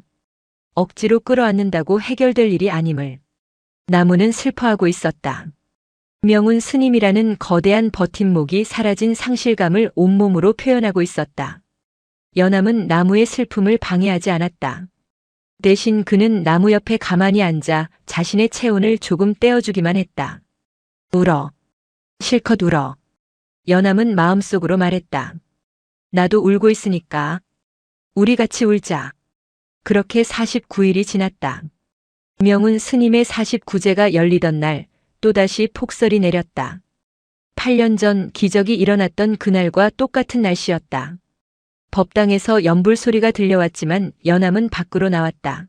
억지로 끌어안는다고 해결될 일이 아님을. 나무는 슬퍼하고 있었다. 명운 스님이라는 거대한 버팀목이 사라진 상실감을 온몸으로 표현하고 있었다. 연암은 나무의 슬픔을 방해하지 않았다. 대신 그는 나무 옆에 가만히 앉아 자신의 체온을 조금 떼어주기만 했다. 울어. 실컷 울어. 연암은 마음속으로 말했다. 나도 울고 있으니까. 우리 같이 울자. 그렇게 49일이 지났다. 명운 스님의 49제가 열리던 날 또다시 폭설이 내렸다. 8년 전 기적이 일어났던 그날과 똑같은 날씨였다. 법당에서 연불 소리가 들려왔지만 연암은 밖으로 나왔다.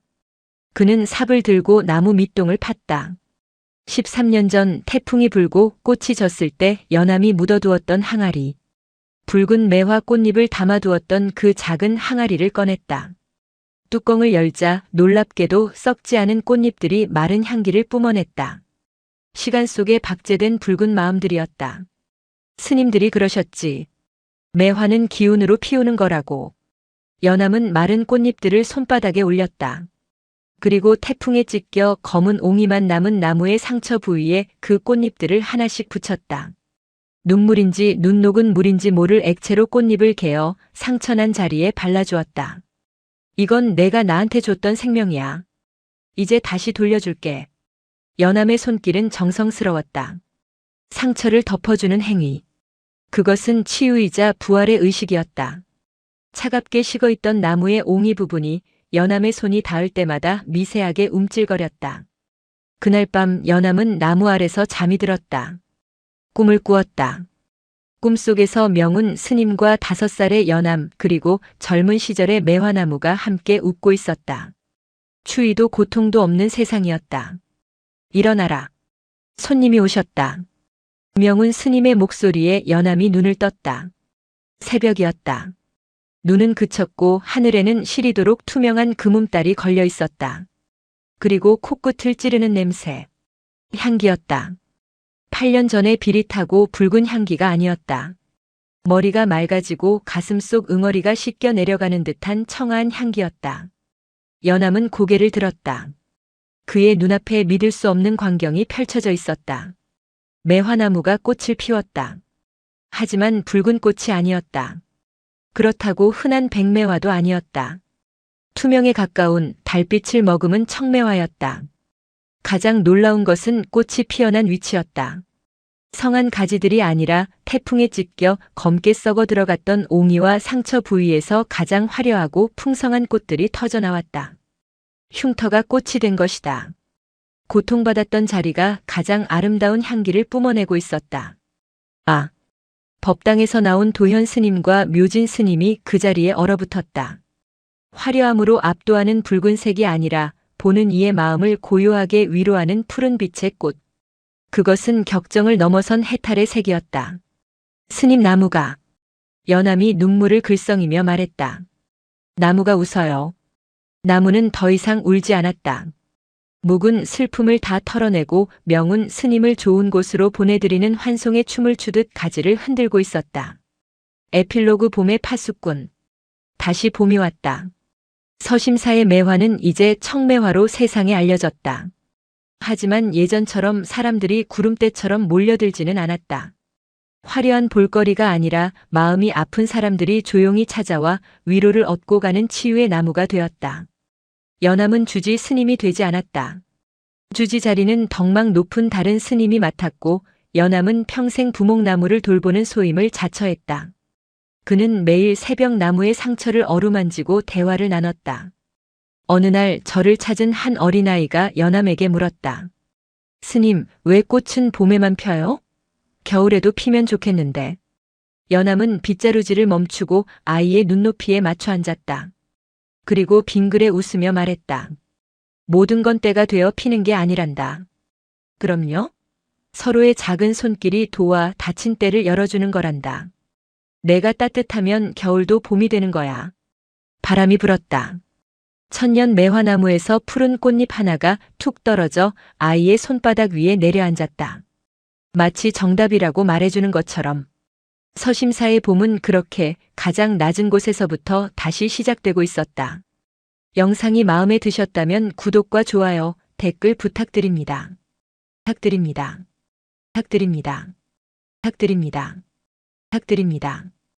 그는 삽을 들고 나무 밑동을 팠다. 13년 전 태풍이 불고 꽃이 졌을 때 연암이 묻어두었던 항아리. 붉은 매화 꽃잎을 담아두었던 그 작은 항아리를 꺼냈다. 뚜껑을 열자 놀랍게도 썩지 않은 꽃잎들이 마른 향기를 뿜어냈다. 시간 속에 박제된 붉은 마음들이었다. 스님들이 그러셨지. 매화는 기운으로 피우는 거라고. 연암은 마른 꽃잎들을 손바닥에 올렸다. 그리고 태풍에 찢겨 검은 옹이만 남은 나무의 상처 부위에 그 꽃잎들을 하나씩 붙였다. 눈물인지 눈 녹은 물인지 모를 액체로 꽃잎을 개어 상처난 자리에 발라주었다. 이건 내가 나한테 줬던 생명이야. 이제 다시 돌려줄게. 연암의 손길은 정성스러웠다. 상처를 덮어주는 행위. 그것은 치유이자 부활의 의식이었다. 차갑게 식어있던 나무의 옹이 부분이 연암의 손이 닿을 때마다 미세하게 움찔거렸다. 그날 밤 연암은 나무 아래서 잠이 들었다. 꿈을 꾸었다. 꿈속에서 명운 스님과 5살의 연암 그리고 젊은 시절의 매화나무가 함께 웃고 있었다. 추위도 고통도 없는 세상이었다. 일어나라. 손님이 오셨다. 명운 스님의 목소리에 연암이 눈을 떴다. 새벽이었다. 눈은 그쳤고 하늘에는 시리도록 투명한 금음달이 걸려 있었다. 그리고 코끝을 찌르는 냄새. 향기였다. 8년 전에 비릿하고 붉은 향기가 아니었다. 머리가 맑아지고 가슴속 응어리가 씻겨 내려가는 듯한 청아한 향기였다. 연암은 고개를 들었다. 그의 눈앞에 믿을 수 없는 광경이 펼쳐져 있었다. 매화나무가 꽃을 피웠다. 하지만 붉은 꽃이 아니었다. 그렇다고 흔한 백매화도 아니었다. 투명에 가까운 달빛을 머금은 청매화였다. 가장 놀라운 것은 꽃이 피어난 위치였다. 성한 가지들이 아니라 태풍에 찢겨 검게 썩어 들어갔던 옹이와 상처 부위에서 가장 화려하고 풍성한 꽃들이 터져나왔다. 흉터가 꽃이 된 것이다. 고통받았던 자리가 가장 아름다운 향기를 뿜어내고 있었다. 아! 법당에서 나온 도현 스님과 묘진 스님이 그 자리에 얼어붙었다. 화려함으로 압도하는 붉은색이 아니라 보는 이의 마음을 고요하게 위로하는 푸른 빛의 꽃. 그것은 격정을 넘어선 해탈의 색이었다. 스님 나무가. 연암이 눈물을 글썽이며 말했다. 나무가 웃어요. 나무는 더 이상 울지 않았다. 묵은 슬픔을 다 털어내고 명운 스님을 좋은 곳으로 보내드리는 환송의 춤을 추듯 가지를 흔들고 있었다. 에필로그 봄의 파수꾼. 다시 봄이 왔다. 서심사의 매화는 이제 청매화로 세상에 알려졌다. 하지만 예전처럼 사람들이 구름대처럼 몰려들지는 않았다. 화려한 볼거리가 아니라 마음이 아픈 사람들이 조용히 찾아와 위로를 얻고 가는 치유의 나무가 되었다. 연암은 주지 스님이 되지 않았다. 주지 자리는 덕망 높은 다른 스님이 맡았고 연암은 평생 부목나무를 돌보는 소임을 자처했다. 그는 매일 새벽 나무의 상처를 어루만지고 대화를 나눴다. 어느 날 절을 찾은 한 어린아이가 연암에게 물었다. 스님, 왜 꽃은 봄에만 펴요? 겨울에도 피면 좋겠는데. 연암은 빗자루질을 멈추고 아이의 눈높이에 맞춰 앉았다. 그리고 빙그레 웃으며 말했다. 모든 건 때가 되어 피는 게 아니란다. 그럼요? 서로의 작은 손길이 도와 닫힌 때를 열어주는 거란다. 내가 따뜻하면 겨울도 봄이 되는 거야. 바람이 불었다. 천년 매화나무에서 푸른 꽃잎 하나가 툭 떨어져 아이의 손바닥 위에 내려앉았다. 마치 정답이라고 말해주는 것처럼. 서심사의 봄은 그렇게 가장 낮은 곳에서부터 다시 시작되고 있었다. 영상이 마음에 드셨다면 구독과 좋아요, 댓글 부탁드립니다. 부탁드립니다. 부탁드립니다. 부탁드립니다. 부탁드립니다.